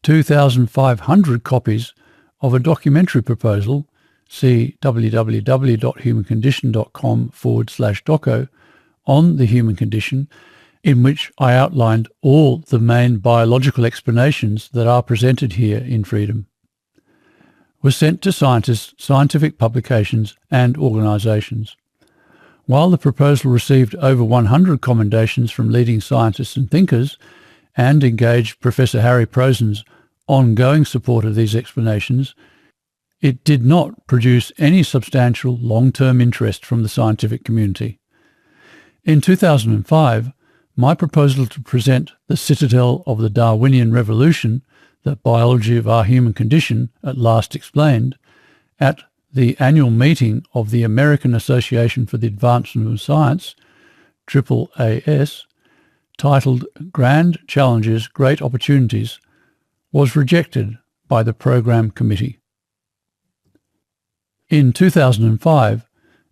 2,500 copies of a documentary proposal, see www.humancondition.com/doco, on the human condition, in which I outlined all the main biological explanations that are presented here in Freedom, was sent to scientists, scientific publications and organisations. While the proposal received over 100 commendations from leading scientists and thinkers, and engaged Professor Harry Prosen's ongoing support of these explanations, it did not produce any substantial long-term interest from the scientific community. In 2005, my proposal to present the citadel of the Darwinian Revolution, the biology of our human condition, at last explained, at the annual meeting of the American Association for the Advancement of Science, AAAS, titled Grand Challenges, Great Opportunities, was rejected by the Program Committee. In 2005,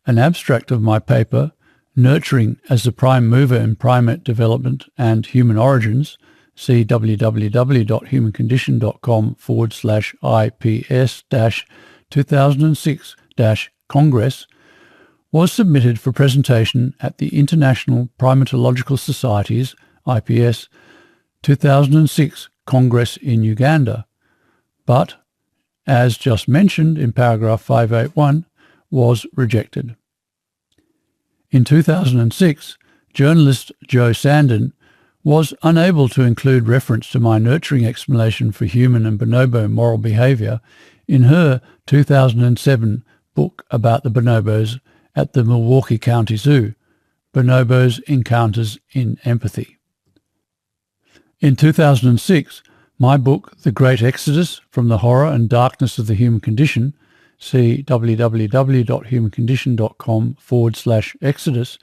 an abstract of my paper, Nurturing as the Prime Mover in Primate Development and Human Origins, see www.humancondition.com/IPS-2006-Congress, was submitted for presentation at the International Primatological Society's IPS 2006 Congress in Uganda, but, as just mentioned in paragraph 581, was rejected. In 2006, journalist Jo Sandin was unable to include reference to my nurturing explanation for human and bonobo moral behaviour in her 2007 book about the bonobos at the Milwaukee County Zoo, Bonobos Encounters in Empathy. In 2006, my book, The Great Exodus from the Horror and Darkness of the Human Condition, see www.humancondition.com/Exodus,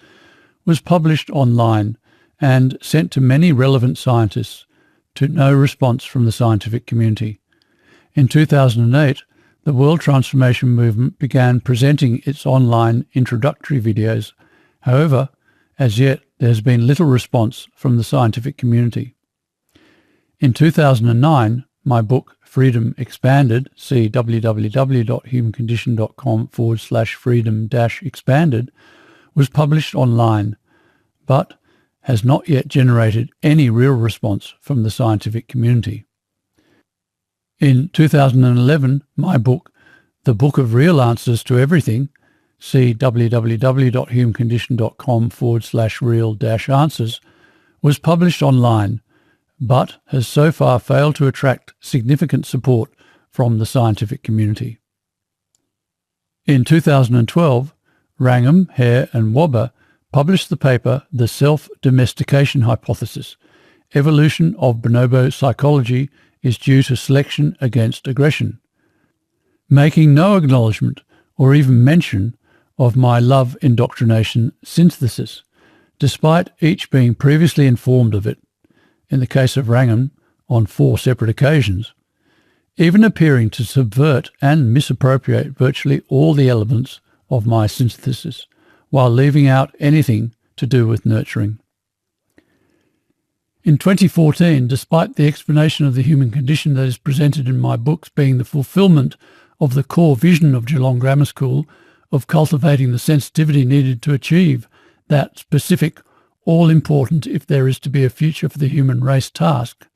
was published online and sent to many relevant scientists, to no response from the scientific community. In 2008, the World Transformation Movement began presenting its online introductory videos. However, as yet, there has been little response from the scientific community. In 2009, my book, Freedom Expanded, see www.humancondition.com/freedom-expanded, was published online, but has not yet generated any real response from the scientific community. In 2011, my book, The Book of Real Answers to Everything, see www.humancondition.com/real-answers, was published online, but has so far failed to attract significant support from the scientific community. In 2012, Wrangham, Hare and Wobber published the paper The Self-Domestication Hypothesis, Evolution of Bonobo Psychology is Due to Selection Against Aggression, making no acknowledgement or even mention of my love indoctrination synthesis, despite each being previously informed of it, in the case of Wrangham, on 4 separate occasions, even appearing to subvert and misappropriate virtually all the elements of my synthesis, while leaving out anything to do with nurturing. In 2014, despite the explanation of the human condition that is presented in my books being the fulfilment of the core vision of Geelong Grammar School of cultivating the sensitivity needed to achieve that specific, all-important if there is to be a future for the human race task,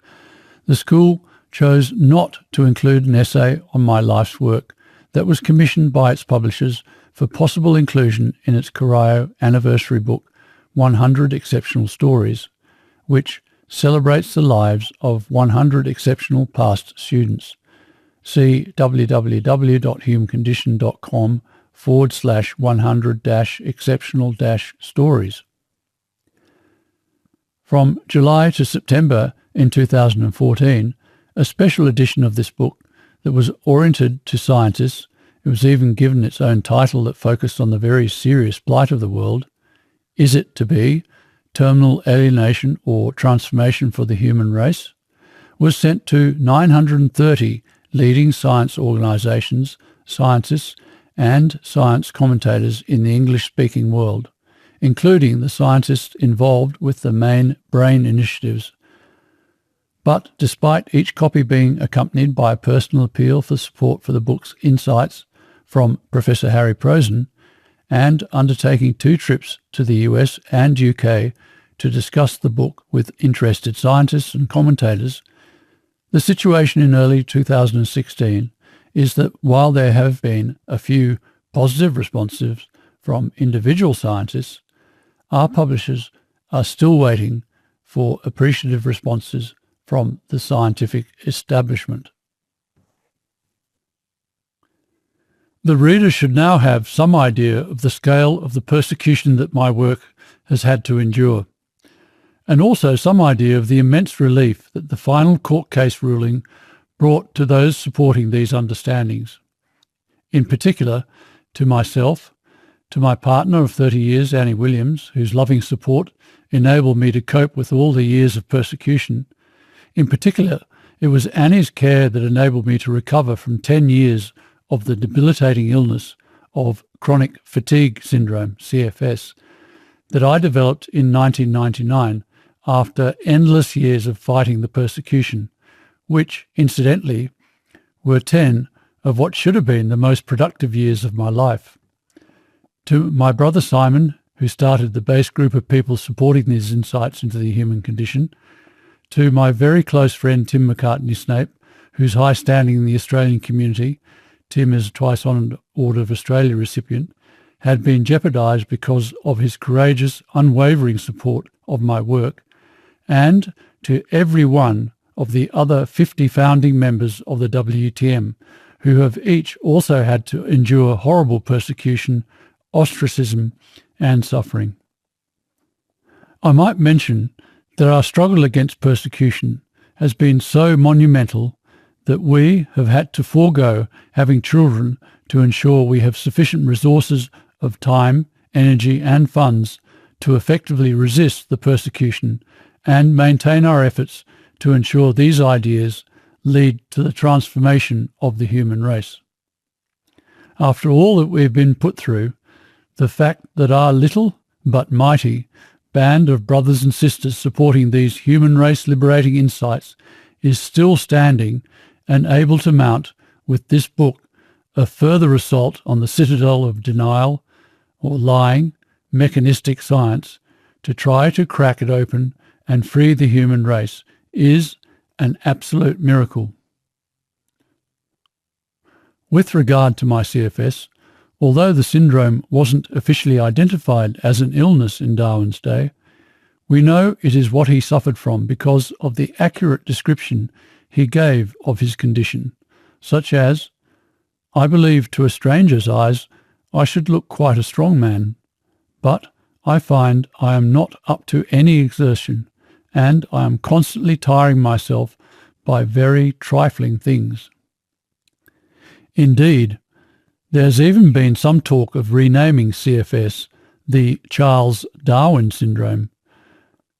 the school chose not to include an essay on my life's work that was commissioned by its publishers for possible inclusion in its Corio anniversary book, 100 Exceptional Stories, which celebrates the lives of 100 exceptional past students. See www.humancondition.com/100-exceptional-stories. From July to September in 2014, a special edition of this book that was oriented to scientists, it was even given its own title that focused on the very serious plight of the world, Is It to Be? Terminal Alienation or Transformation for the Human Race, was sent to 930 leading science organisations, scientists and science commentators in the English-speaking world, including the scientists involved with the main brain initiatives. But despite each copy being accompanied by a personal appeal for support for the book's insights from Professor Harry Prozan, and undertaking 2 trips to the US and UK to discuss the book with interested scientists and commentators, the situation in early 2016 is that while there have been a few positive responses from individual scientists, our publishers are still waiting for appreciative responses from the scientific establishment. The reader should now have some idea of the scale of the persecution that my work has had to endure, and also some idea of the immense relief that the final court case ruling brought to those supporting these understandings. In particular, to myself, to my partner of 30 years, Annie Williams, whose loving support enabled me to cope with all the years of persecution. In particular, it was Annie's care that enabled me to recover from 10 years of the debilitating illness of chronic fatigue syndrome, CFS, that I developed in 1999 after endless years of fighting the persecution, which, incidentally, were 10 of what should have been the most productive years of my life. To my brother Simon, who started the base group of people supporting these insights into the human condition, to my very close friend Tim McCartney-Snape, whose high standing in the Australian community, Tim is a twice-honoured Order of Australia recipient, had been jeopardised because of his courageous, unwavering support of my work, and to every one of the other 50 founding members of the WTM, who have each also had to endure horrible persecution, ostracism and suffering. I might mention that our struggle against persecution has been so monumental that we have had to forego having children to ensure we have sufficient resources of time, energy and funds to effectively resist the persecution and maintain our efforts to ensure these ideas lead to the transformation of the human race. After all that we've been put through, the fact that our little but mighty band of brothers and sisters supporting these human race liberating insights is still standing and able to mount with this book a further assault on the citadel of denial or lying, mechanistic science to try to crack it open and free the human race is an absolute miracle. With regard to my CFS, although the syndrome wasn't officially identified as an illness in Darwin's day, we know it is what he suffered from because of the accurate description he gave of his condition, such as, "I believe to a stranger's eyes I should look quite a strong man, but I find I am not up to any exertion, and I am constantly tiring myself by very trifling things." Indeed, there's even been some talk of renaming CFS the Charles Darwin syndrome.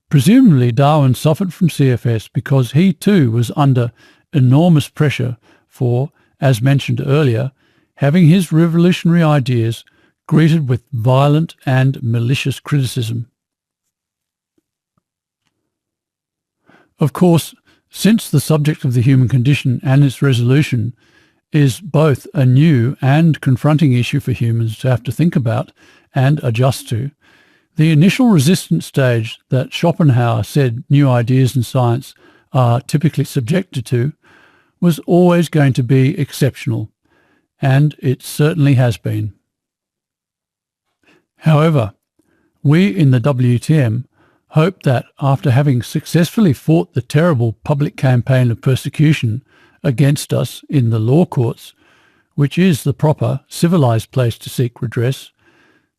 Presumably Darwin suffered from CFS because he too was under enormous pressure for, as mentioned earlier, having his revolutionary ideas greeted with violent and malicious criticism. Of course, since the subject of the human condition and its resolution is both a new and confronting issue for humans to have to think about and adjust to, the initial resistance stage that Schopenhauer said new ideas in science are typically subjected to was always going to be exceptional, and it certainly has been. However, we in the WTM hope that after having successfully fought the terrible public campaign of persecution against us in the law courts, which is the proper civilized place to seek redress,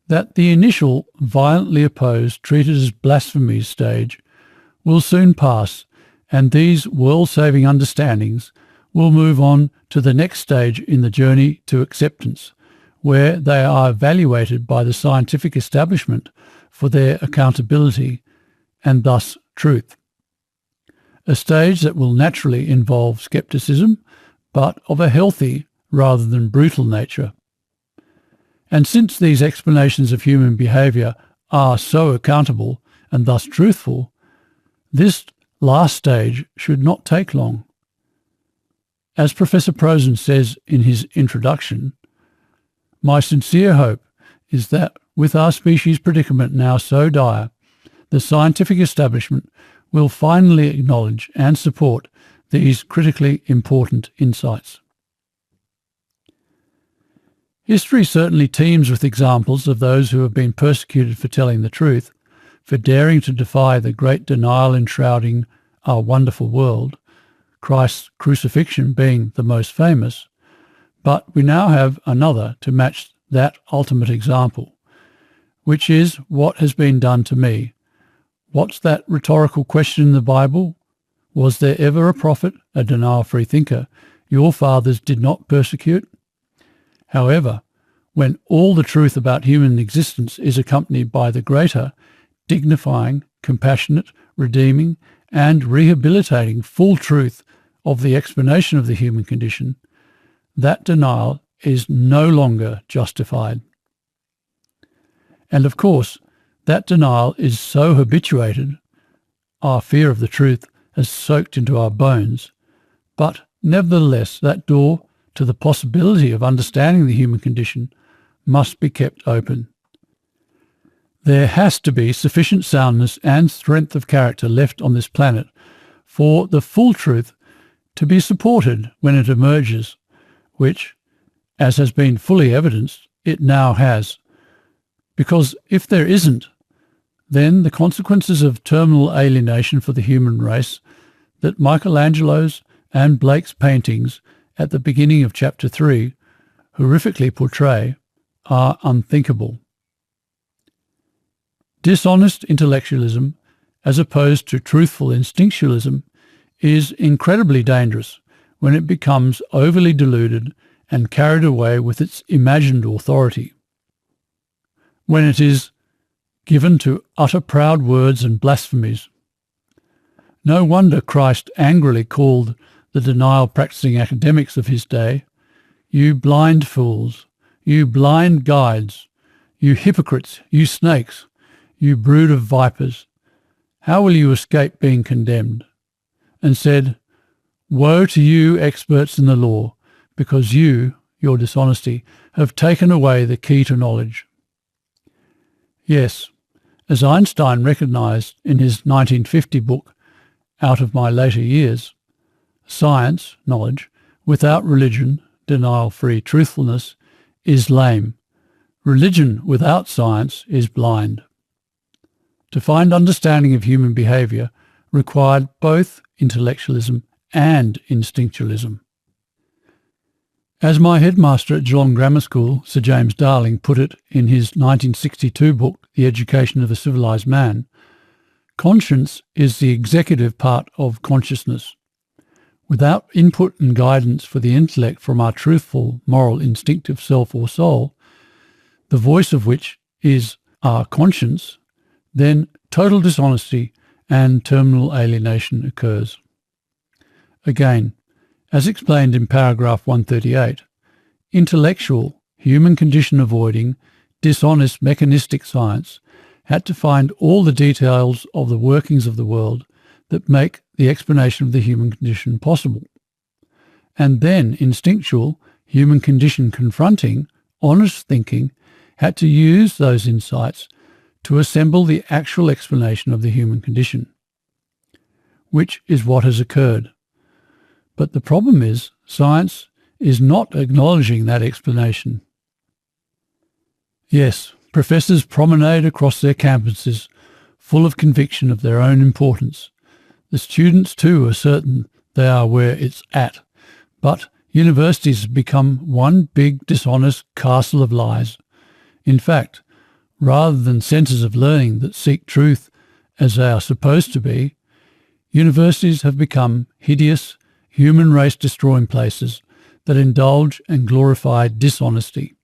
that the initial violently opposed, treated as blasphemy stage will soon pass, and these world-saving understandings will move on to the next stage in the journey to acceptance, where they are evaluated by the scientific establishment for their accountability and thus truth. A stage that will naturally involve skepticism, but of a healthy rather than brutal nature. And since these explanations of human behaviour are so accountable and thus truthful, this last stage should not take long. As Professor Prosen says in his introduction, "My sincere hope is that with our species' predicament now so dire, the scientific establishment will finally acknowledge and support these critically important insights." History certainly teems with examples of those who have been persecuted for telling the truth, for daring to defy the great denial enshrouding our wonderful world, Christ's crucifixion being the most famous. But we now have another to match that ultimate example, which is what has been done to me. What's that rhetorical question in the Bible? Was there ever a prophet, a denial-free thinker, your fathers did not persecute? However, when all the truth about human existence is accompanied by the greater, dignifying, compassionate, redeeming, and rehabilitating full truth of the explanation of the human condition, that denial is no longer justified. And of course, that denial is so habituated, our fear of the truth has soaked into our bones, but nevertheless that door to the possibility of understanding the human condition must be kept open. There has to be sufficient soundness and strength of character left on this planet for the full truth to be supported when it emerges, which, as has been fully evidenced, it now has. Because if there isn't, then the consequences of terminal alienation for the human race that Michelangelo's and Blake's paintings at the beginning of chapter 3 horrifically portray are unthinkable. Dishonest intellectualism, as opposed to truthful instinctualism, is incredibly dangerous when it becomes overly deluded and carried away with its imagined authority. When it is given to utter proud words and blasphemies. No wonder Christ angrily called the denial-practicing academics of his day, "You blind fools, you blind guides, you hypocrites, you snakes, you brood of vipers, how will you escape being condemned?" And said, "Woe to you, experts in the law, because you, your dishonesty, have taken away the key to knowledge." Yes, as Einstein recognized in his 1950 book, Out of My Later Years, science, knowledge, without religion, denial-free truthfulness, is lame. Religion without science is blind. To find understanding of human behaviour required both intellectualism and instinctualism. As my headmaster at Geelong Grammar School, Sir James Darling, put it in his 1962 book, The Education of a Civilised Man, conscience is the executive part of consciousness. Without input and guidance for the intellect from our truthful, moral, instinctive self or soul, the voice of which is our conscience, then total dishonesty and terminal alienation occurs. Again, as explained in paragraph 138, intellectual, human condition avoiding, dishonest mechanistic science had to find all the details of the workings of the world that make the explanation of the human condition possible. And then instinctual, human condition confronting, honest thinking had to use those insights to assemble the actual explanation of the human condition, which is what has occurred. But the problem is, science is not acknowledging that explanation. Yes, professors promenade across their campuses, full of conviction of their own importance. The students too are certain they are where it's at. But universities have become one big dishonest castle of lies. In fact, rather than centres of learning that seek truth as they are supposed to be, universities have become hideous, human race destroying places that indulge and glorify dishonesty.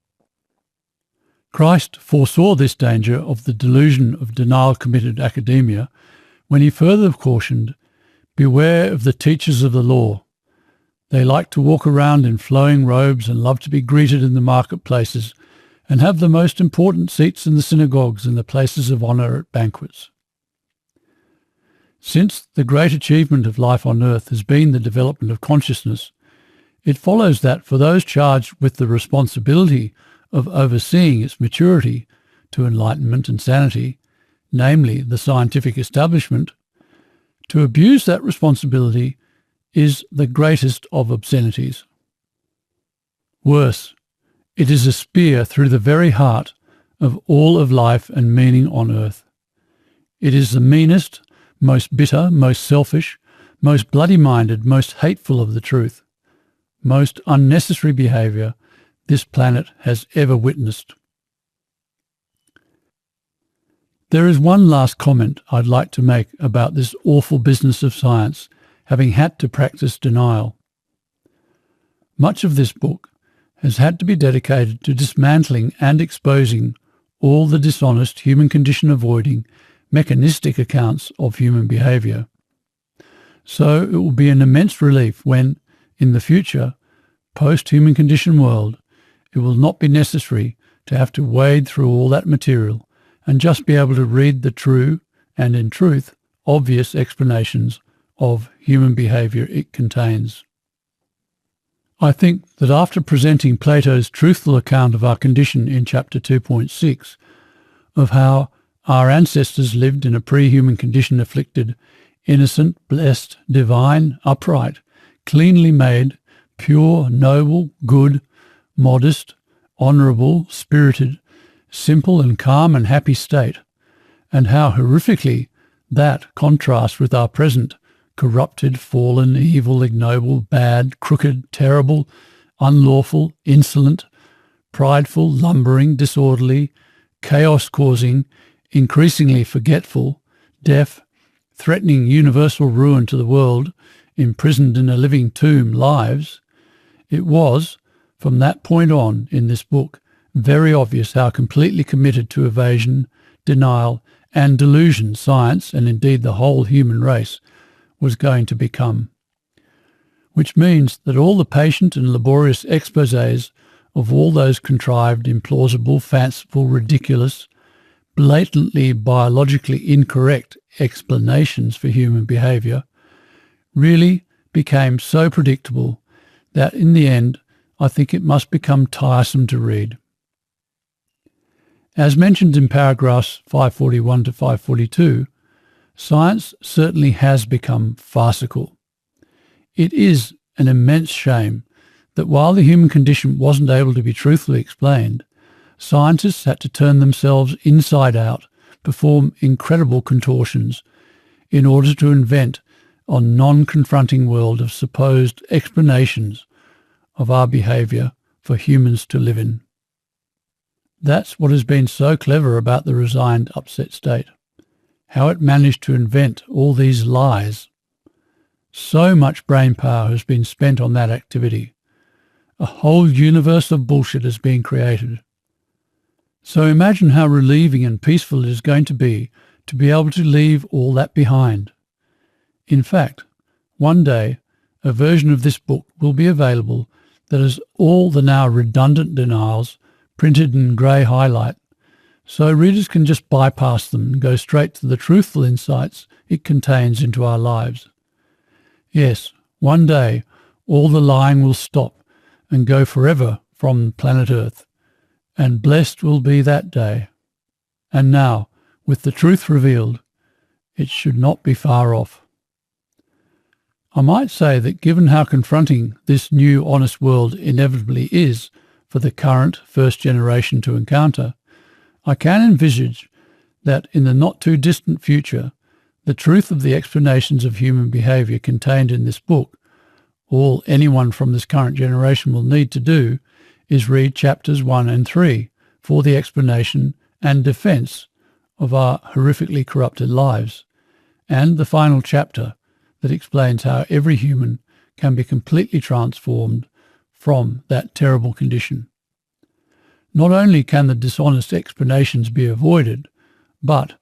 Christ foresaw this danger of the delusion of denial-committed academia when he further cautioned, "Beware of the teachers of the law. They like to walk around in flowing robes and love to be greeted in the marketplaces and have the most important seats in the synagogues and the places of honour at banquets." Since the great achievement of life on earth has been the development of consciousness, it follows that for those charged with the responsibility of overseeing its maturity to enlightenment and sanity, namely the scientific establishment, to abuse that responsibility is the greatest of obscenities. Worse, it is a spear through the very heart of all of life and meaning on earth. It is the meanest, most bitter, most selfish, most bloody-minded, most hateful of the truth, most unnecessary behaviour this planet has ever witnessed. There is one last comment I'd like to make about this awful business of science having had to practice denial. Much of this book has had to be dedicated to dismantling and exposing all the dishonest, human condition avoiding, mechanistic accounts of human behaviour. So it will be an immense relief when, in the future, post-human condition world, it will not be necessary to have to wade through all that material and just be able to read the true and, in truth, obvious explanations of human behaviour it contains. I think that after presenting Plato's truthful account of our condition in chapter 2.6, of how our ancestors lived in a pre-human condition afflicted, innocent, blessed, divine, upright, cleanly made, pure, noble, good, modest, honourable, spirited, simple and calm and happy state, and how horrifically that contrasts with our present corrupted, fallen, evil, ignoble, bad, crooked, terrible, unlawful, insolent, prideful, lumbering, disorderly, chaos-causing, increasingly forgetful, deaf, threatening universal ruin to the world, imprisoned in a living tomb lives. It was, from that point on in this book, very obvious how completely committed to evasion, denial and delusion science, and indeed the whole human race, was going to become. Which means that all the patient and laborious exposés of all those contrived, implausible, fanciful, ridiculous, blatantly biologically incorrect explanations for human behaviour really became so predictable that in the end I think it must become tiresome to read. As mentioned in paragraphs 541 to 542, science certainly has become farcical. It is an immense shame that while the human condition wasn't able to be truthfully explained, scientists had to turn themselves inside out, perform incredible contortions, in order to invent a non-confronting world of supposed explanations of our behaviour for humans to live in. That's what has been so clever about the resigned upset state, how it managed to invent all these lies. So much brain power has been spent on that activity. A whole universe of bullshit has been created. So imagine how relieving and peaceful it is going to be able to leave all that behind. In fact, one day a version of this book will be available that has all the now redundant denials printed in grey highlight, so readers can just bypass them and go straight to the truthful insights it contains into our lives. Yes, one day all the lying will stop and go forever from planet Earth, and blessed will be that day. And now, with the truth revealed, it should not be far off. I might say that given how confronting this new honest world inevitably is for the current first generation to encounter, I can envisage that in the not too distant future, the truth of the explanations of human behaviour contained in this book, all anyone from this current generation will need to do is read chapters 1 and 3 for the explanation and defence of our horrifically corrupted lives, and the final chapter that explains how every human can be completely transformed from that terrible condition. Not only can the dishonest explanations be avoided, but,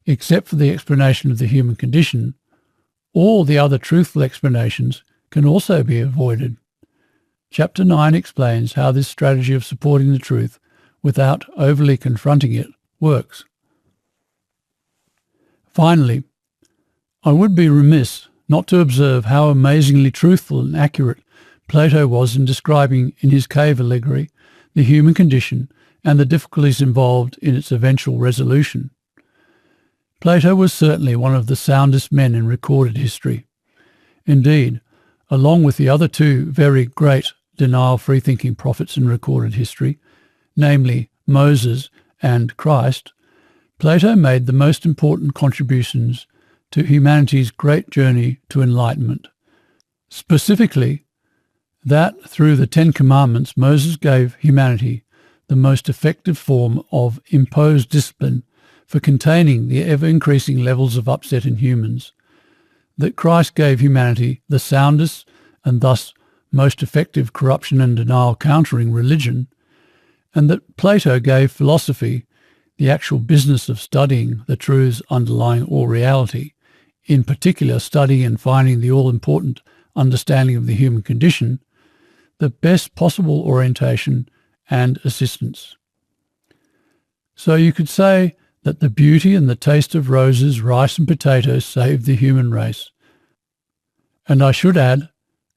except for the explanation of the human condition, all the other truthful explanations can also be avoided. Chapter 9 explains how this strategy of supporting the truth without overly confronting it works. Finally, I would be remiss not to observe how amazingly truthful and accurate Plato was in describing in his cave allegory the human condition and the difficulties involved in its eventual resolution. Plato was certainly one of the soundest men in recorded history. Indeed, along with the other two very great denial-free thinking prophets in recorded history, namely Moses and Christ, Plato made the most important contributions to humanity's great journey to enlightenment. Specifically, that through the Ten Commandments Moses gave humanity the most effective form of imposed discipline for containing the ever-increasing levels of upset in humans, that Christ gave humanity the soundest and thus most effective corruption and denial countering religion, and that Plato gave philosophy the actual business of studying the truths underlying all reality, in particular studying and finding the all-important understanding of the human condition, the best possible orientation and assistance. So you could say that the beauty and the taste of roses, rice and potatoes saved the human race. And I should add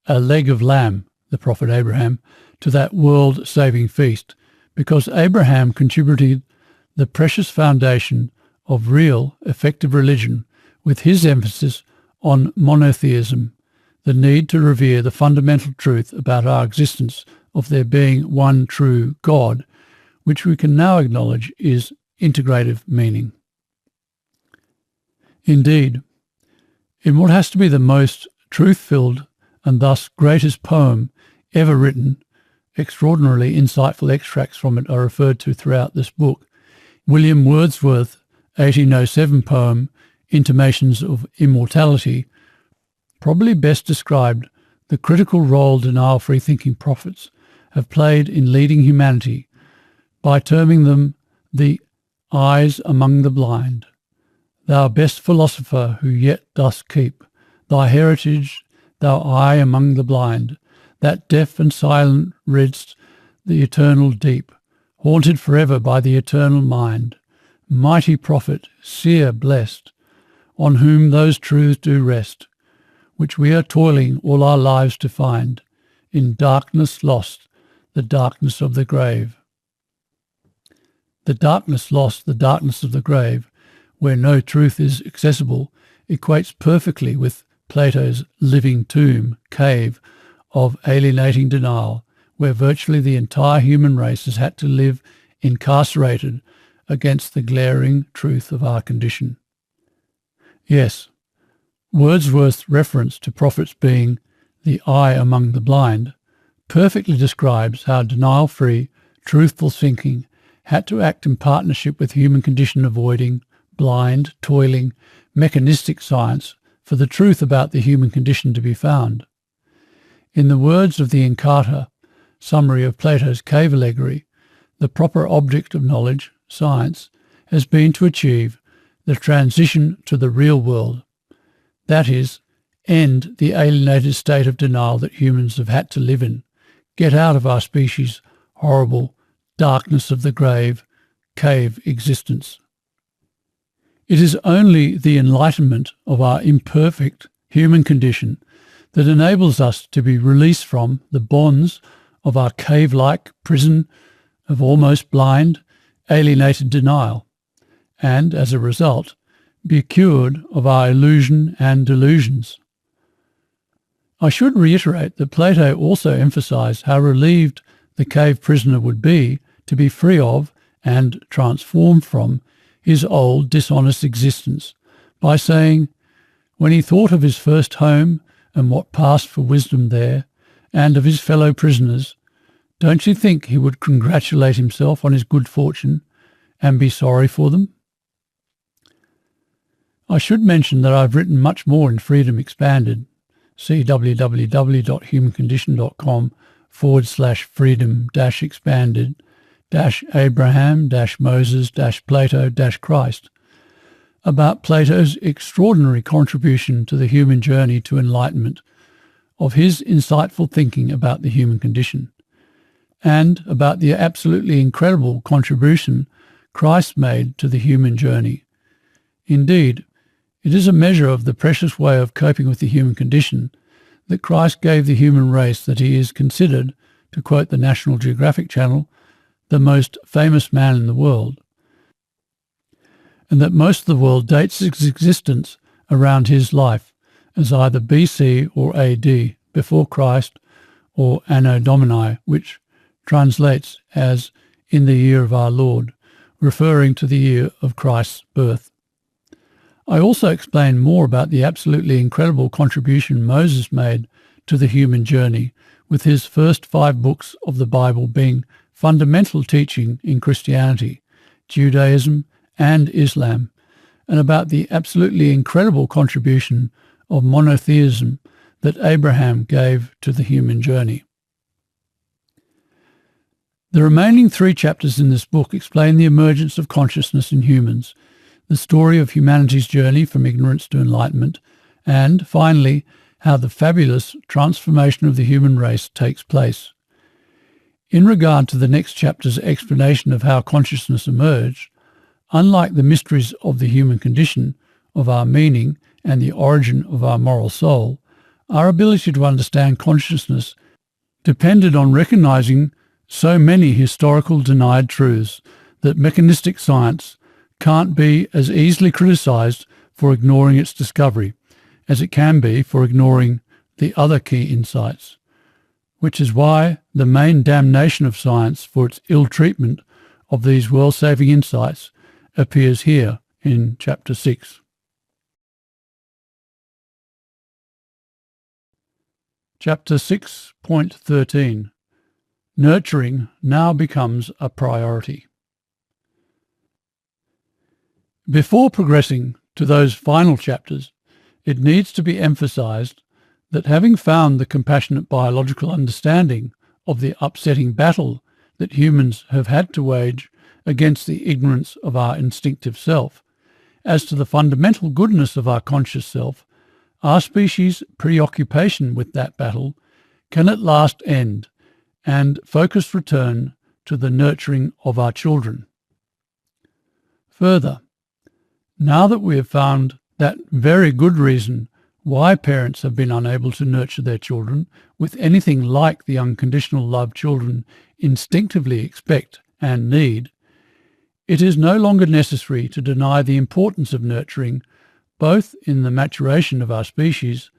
a leg of lamb, the prophet Abraham, to that world-saving feast, because Abraham contributed the precious foundation of real, effective religion with his emphasis on monotheism, the need to revere the fundamental truth about our existence of there being one true God, which we can now acknowledge is integrative meaning. Indeed, in what has to be the most truth-filled and thus greatest poem ever written, extraordinarily insightful extracts from it are referred to throughout this book, William Wordsworth's 1807 poem, Intimations of Immortality, probably best described the critical role denial-free thinking prophets have played in leading humanity by terming them the eyes among the blind. Thou best philosopher who yet dost keep thy heritage, thou eye among the blind, that deaf and silent readst the eternal deep, haunted forever by the eternal mind, mighty prophet, seer blessed, on whom those truths do rest, which we are toiling all our lives to find, in darkness lost, the darkness of the grave. The darkness lost, the darkness of the grave, where no truth is accessible, equates perfectly with Plato's living tomb, cave, of alienating denial, where virtually the entire human race has had to live incarcerated against the glaring truth of our condition. Yes, Wordsworth's reference to prophets being the eye among the blind perfectly describes how denial-free, truthful thinking had to act in partnership with human condition avoiding, blind, toiling, mechanistic science for the truth about the human condition to be found. In the words of the Encarta, summary of Plato's cave allegory, the proper object of knowledge, science, has been to achieve the transition to the real world, that is, end the alienated state of denial that humans have had to live in, get out of our species' horrible darkness of the grave, cave existence. It is only the enlightenment of our imperfect human condition that enables us to be released from the bonds of our cave-like prison of almost blind, alienated denial, and, as a result, be cured of our illusion and delusions. I should reiterate that Plato also emphasized how relieved the cave prisoner would be to be free of and transformed from his old dishonest existence by saying, when he thought of his first home and what passed for wisdom there, and of his fellow prisoners, don't you think he would congratulate himself on his good fortune and be sorry for them? I should mention that I've written much more in Freedom Expanded. See www.humancondition.com/freedom-expanded-Abraham-Moses-Plato-Christ about Plato's extraordinary contribution to the human journey to enlightenment, of his insightful thinking about the human condition, and about the absolutely incredible contribution Christ made to the human journey. Indeed, it is a measure of the precious way of coping with the human condition that Christ gave the human race that he is considered, to quote the National Geographic Channel, the most famous man in the world, and that most of the world dates its existence around his life as either BC or AD, before Christ, or Anno Domini, which translates as in the year of our Lord, referring to the year of Christ's birth. I also explain more about the absolutely incredible contribution Moses made to the human journey, with his first 5 books of the Bible being fundamental teaching in Christianity, Judaism, and Islam, and about the absolutely incredible contribution of monotheism that Abraham gave to the human journey. The remaining 3 chapters in this book explain the emergence of consciousness in humans, the story of humanity's journey from ignorance to enlightenment, and, finally, how the fabulous transformation of the human race takes place. In regard to the next chapter's explanation of how consciousness emerged, unlike the mysteries of the human condition, of our meaning, and the origin of our moral soul, our ability to understand consciousness depended on recognizing so many historical denied truths that mechanistic science can't be as easily criticized for ignoring its discovery as it can be for ignoring the other key insights, which is why the main damnation of science for its ill treatment of these world-saving insights appears here in Chapter 6. Chapter 6.13. Nurturing now becomes a priority. Before progressing to those final chapters, it needs to be emphasized that having found the compassionate biological understanding of the upsetting battle that humans have had to wage against the ignorance of our instinctive self, as to the fundamental goodness of our conscious self, our species' preoccupation with that battle can at last end, and focus return to the nurturing of our children. Further, now that we have found that very good reason why parents have been unable to nurture their children with anything like the unconditional love children instinctively expect and need, it is no longer necessary to deny the importance of nurturing both in the maturation of our species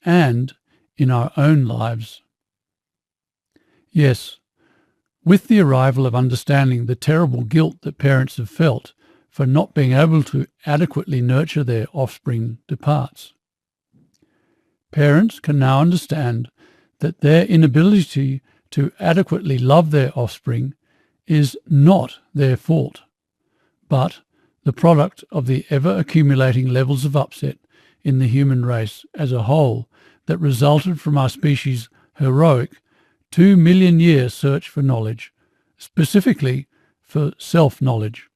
and in our own lives. Yes, with the arrival of understanding the terrible guilt that parents have felt for not being able to adequately nurture their offspring departs. Parents can now understand that their inability to adequately love their offspring is not their fault, but the product of the ever-accumulating levels of upset in the human race as a whole that resulted from our species' heroic 2 million year search for knowledge, specifically for self-knowledge,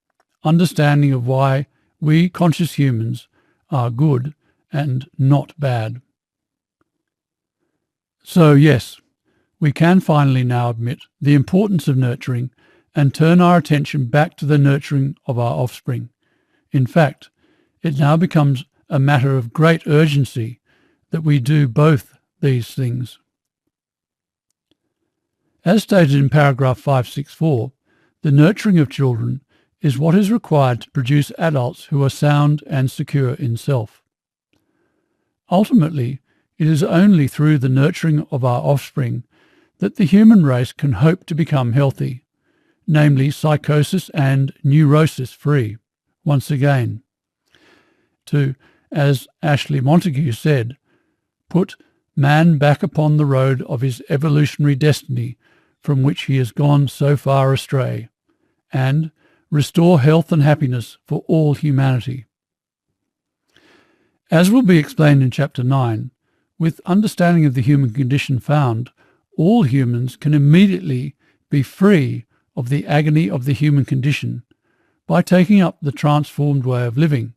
understanding of why we conscious humans are good and not bad. So yes, we can finally now admit the importance of nurturing and turn our attention back to the nurturing of our offspring. In fact, it now becomes a matter of great urgency that we do both these things. As stated in paragraph 564, the nurturing of children is what is required to produce adults who are sound and secure in self. Ultimately, It is only through the nurturing of our offspring that the human race can hope to become healthy, namely psychosis and neurosis free. Once again, to, as Ashley Montagu said, put man back upon the road of his evolutionary destiny from which he has gone so far astray, and restore health and happiness for all humanity. As will be explained in Chapter 9, with understanding of the human condition found, all humans can immediately be free of the agony of the human condition by taking up the transformed way of living,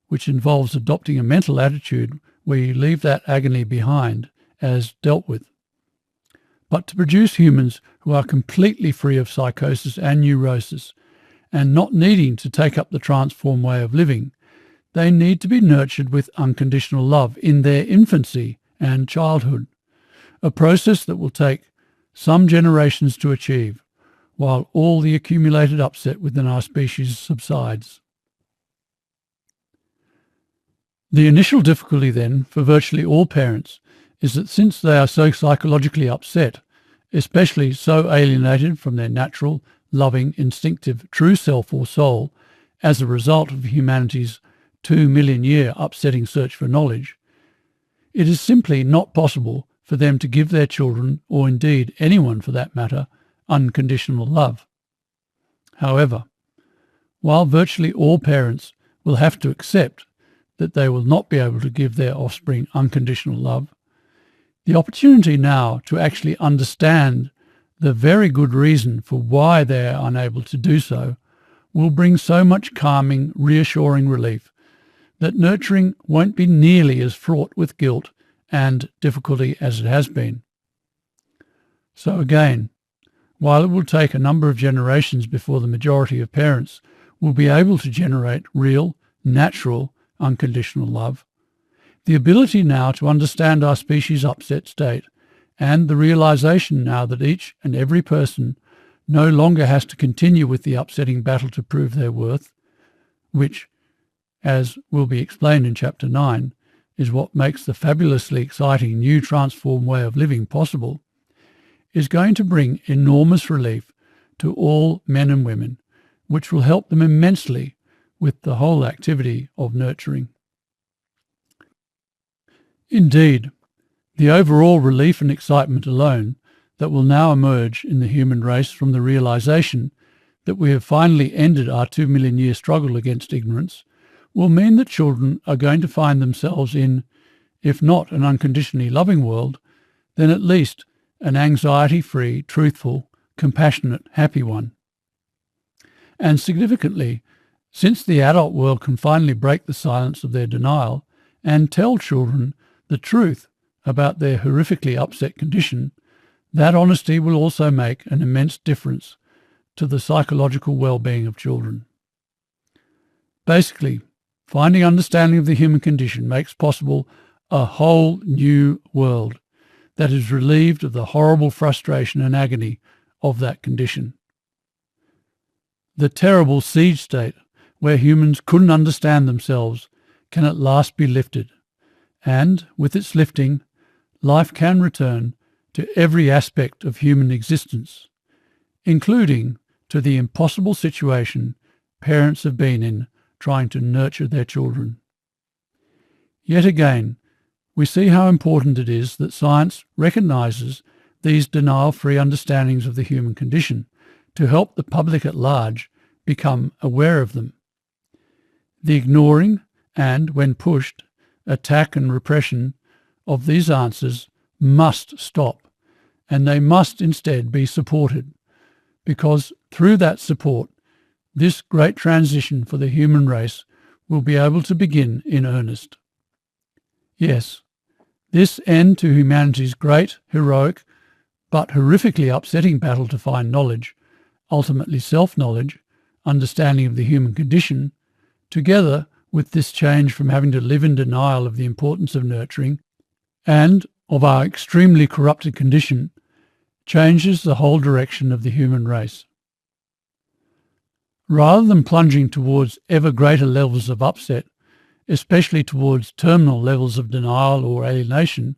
which involves adopting a mental attitude where you leave that agony behind as dealt with. But to produce humans who are completely free of psychosis and neurosis and not needing to take up the transformed way of living, they need to be nurtured with unconditional love in their infancy and childhood, a process that will take some generations to achieve, while all the accumulated upset within our species subsides. The initial difficulty then for virtually all parents is that since they are so psychologically upset, especially so alienated from their natural, loving, instinctive, true self or soul as a result of humanity's 2 million year upsetting search for knowledge, it is simply not possible for them to give their children, or indeed anyone for that matter, unconditional love. However, while virtually all parents will have to accept that they will not be able to give their offspring unconditional love, the opportunity now to actually understand the very good reason for why they are unable to do so will bring so much calming, reassuring relief that nurturing won't be nearly as fraught with guilt and difficulty as it has been. So again, while it will take a number of generations before the majority of parents will be able to generate real, natural, unconditional love, the ability now to understand our species' upset state and the realization now that each and every person no longer has to continue with the upsetting battle to prove their worth, which, as will be explained in Chapter 9, is what makes the fabulously exciting new transformed way of living possible, is going to bring enormous relief to all men and women, which will help them immensely with the whole activity of nurturing. Indeed, the overall relief and excitement alone that will now emerge in the human race from the realization that we have finally ended our 2 million year struggle against ignorance will mean that children are going to find themselves in, if not an unconditionally loving world, then at least an anxiety-free, truthful, compassionate, happy one. And significantly, since the adult world can finally break the silence of their denial and tell children the truth about their horrifically upset condition, that honesty will also make an immense difference to the psychological well-being of children. Basically, finding understanding of the human condition makes possible a whole new world that is relieved of the horrible frustration and agony of that condition. The terrible siege state where humans couldn't understand themselves can at last be lifted, and with its lifting, life can return to every aspect of human existence, including to the impossible situation parents have been in trying to nurture their children. Yet again, we see how important it is that science recognizes these denial-free understandings of the human condition to help the public at large become aware of them. The ignoring and, when pushed, attack and repression of these answers must stop, and they must instead be supported, because through that support, this great transition for the human race will be able to begin in earnest. Yes, this end to humanity's great, heroic, but horrifically upsetting battle to find knowledge, ultimately self-knowledge, understanding of the human condition, together with this change from having to live in denial of the importance of nurturing and of our extremely corrupted condition, changes the whole direction of the human race. Rather than plunging towards ever greater levels of upset, especially towards terminal levels of denial or alienation,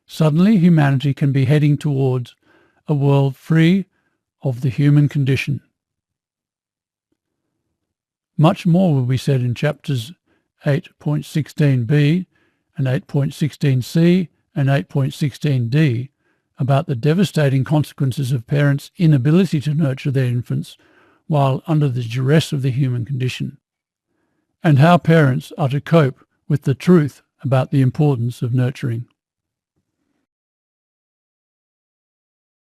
suddenly humanity can be heading towards a world free of the human condition. Much more will be said in chapters 8.16b and 8.16c and 8.16d about the devastating consequences of parents' inability to nurture their infants while under the duress of the human condition, and how parents are to cope with the truth about the importance of nurturing.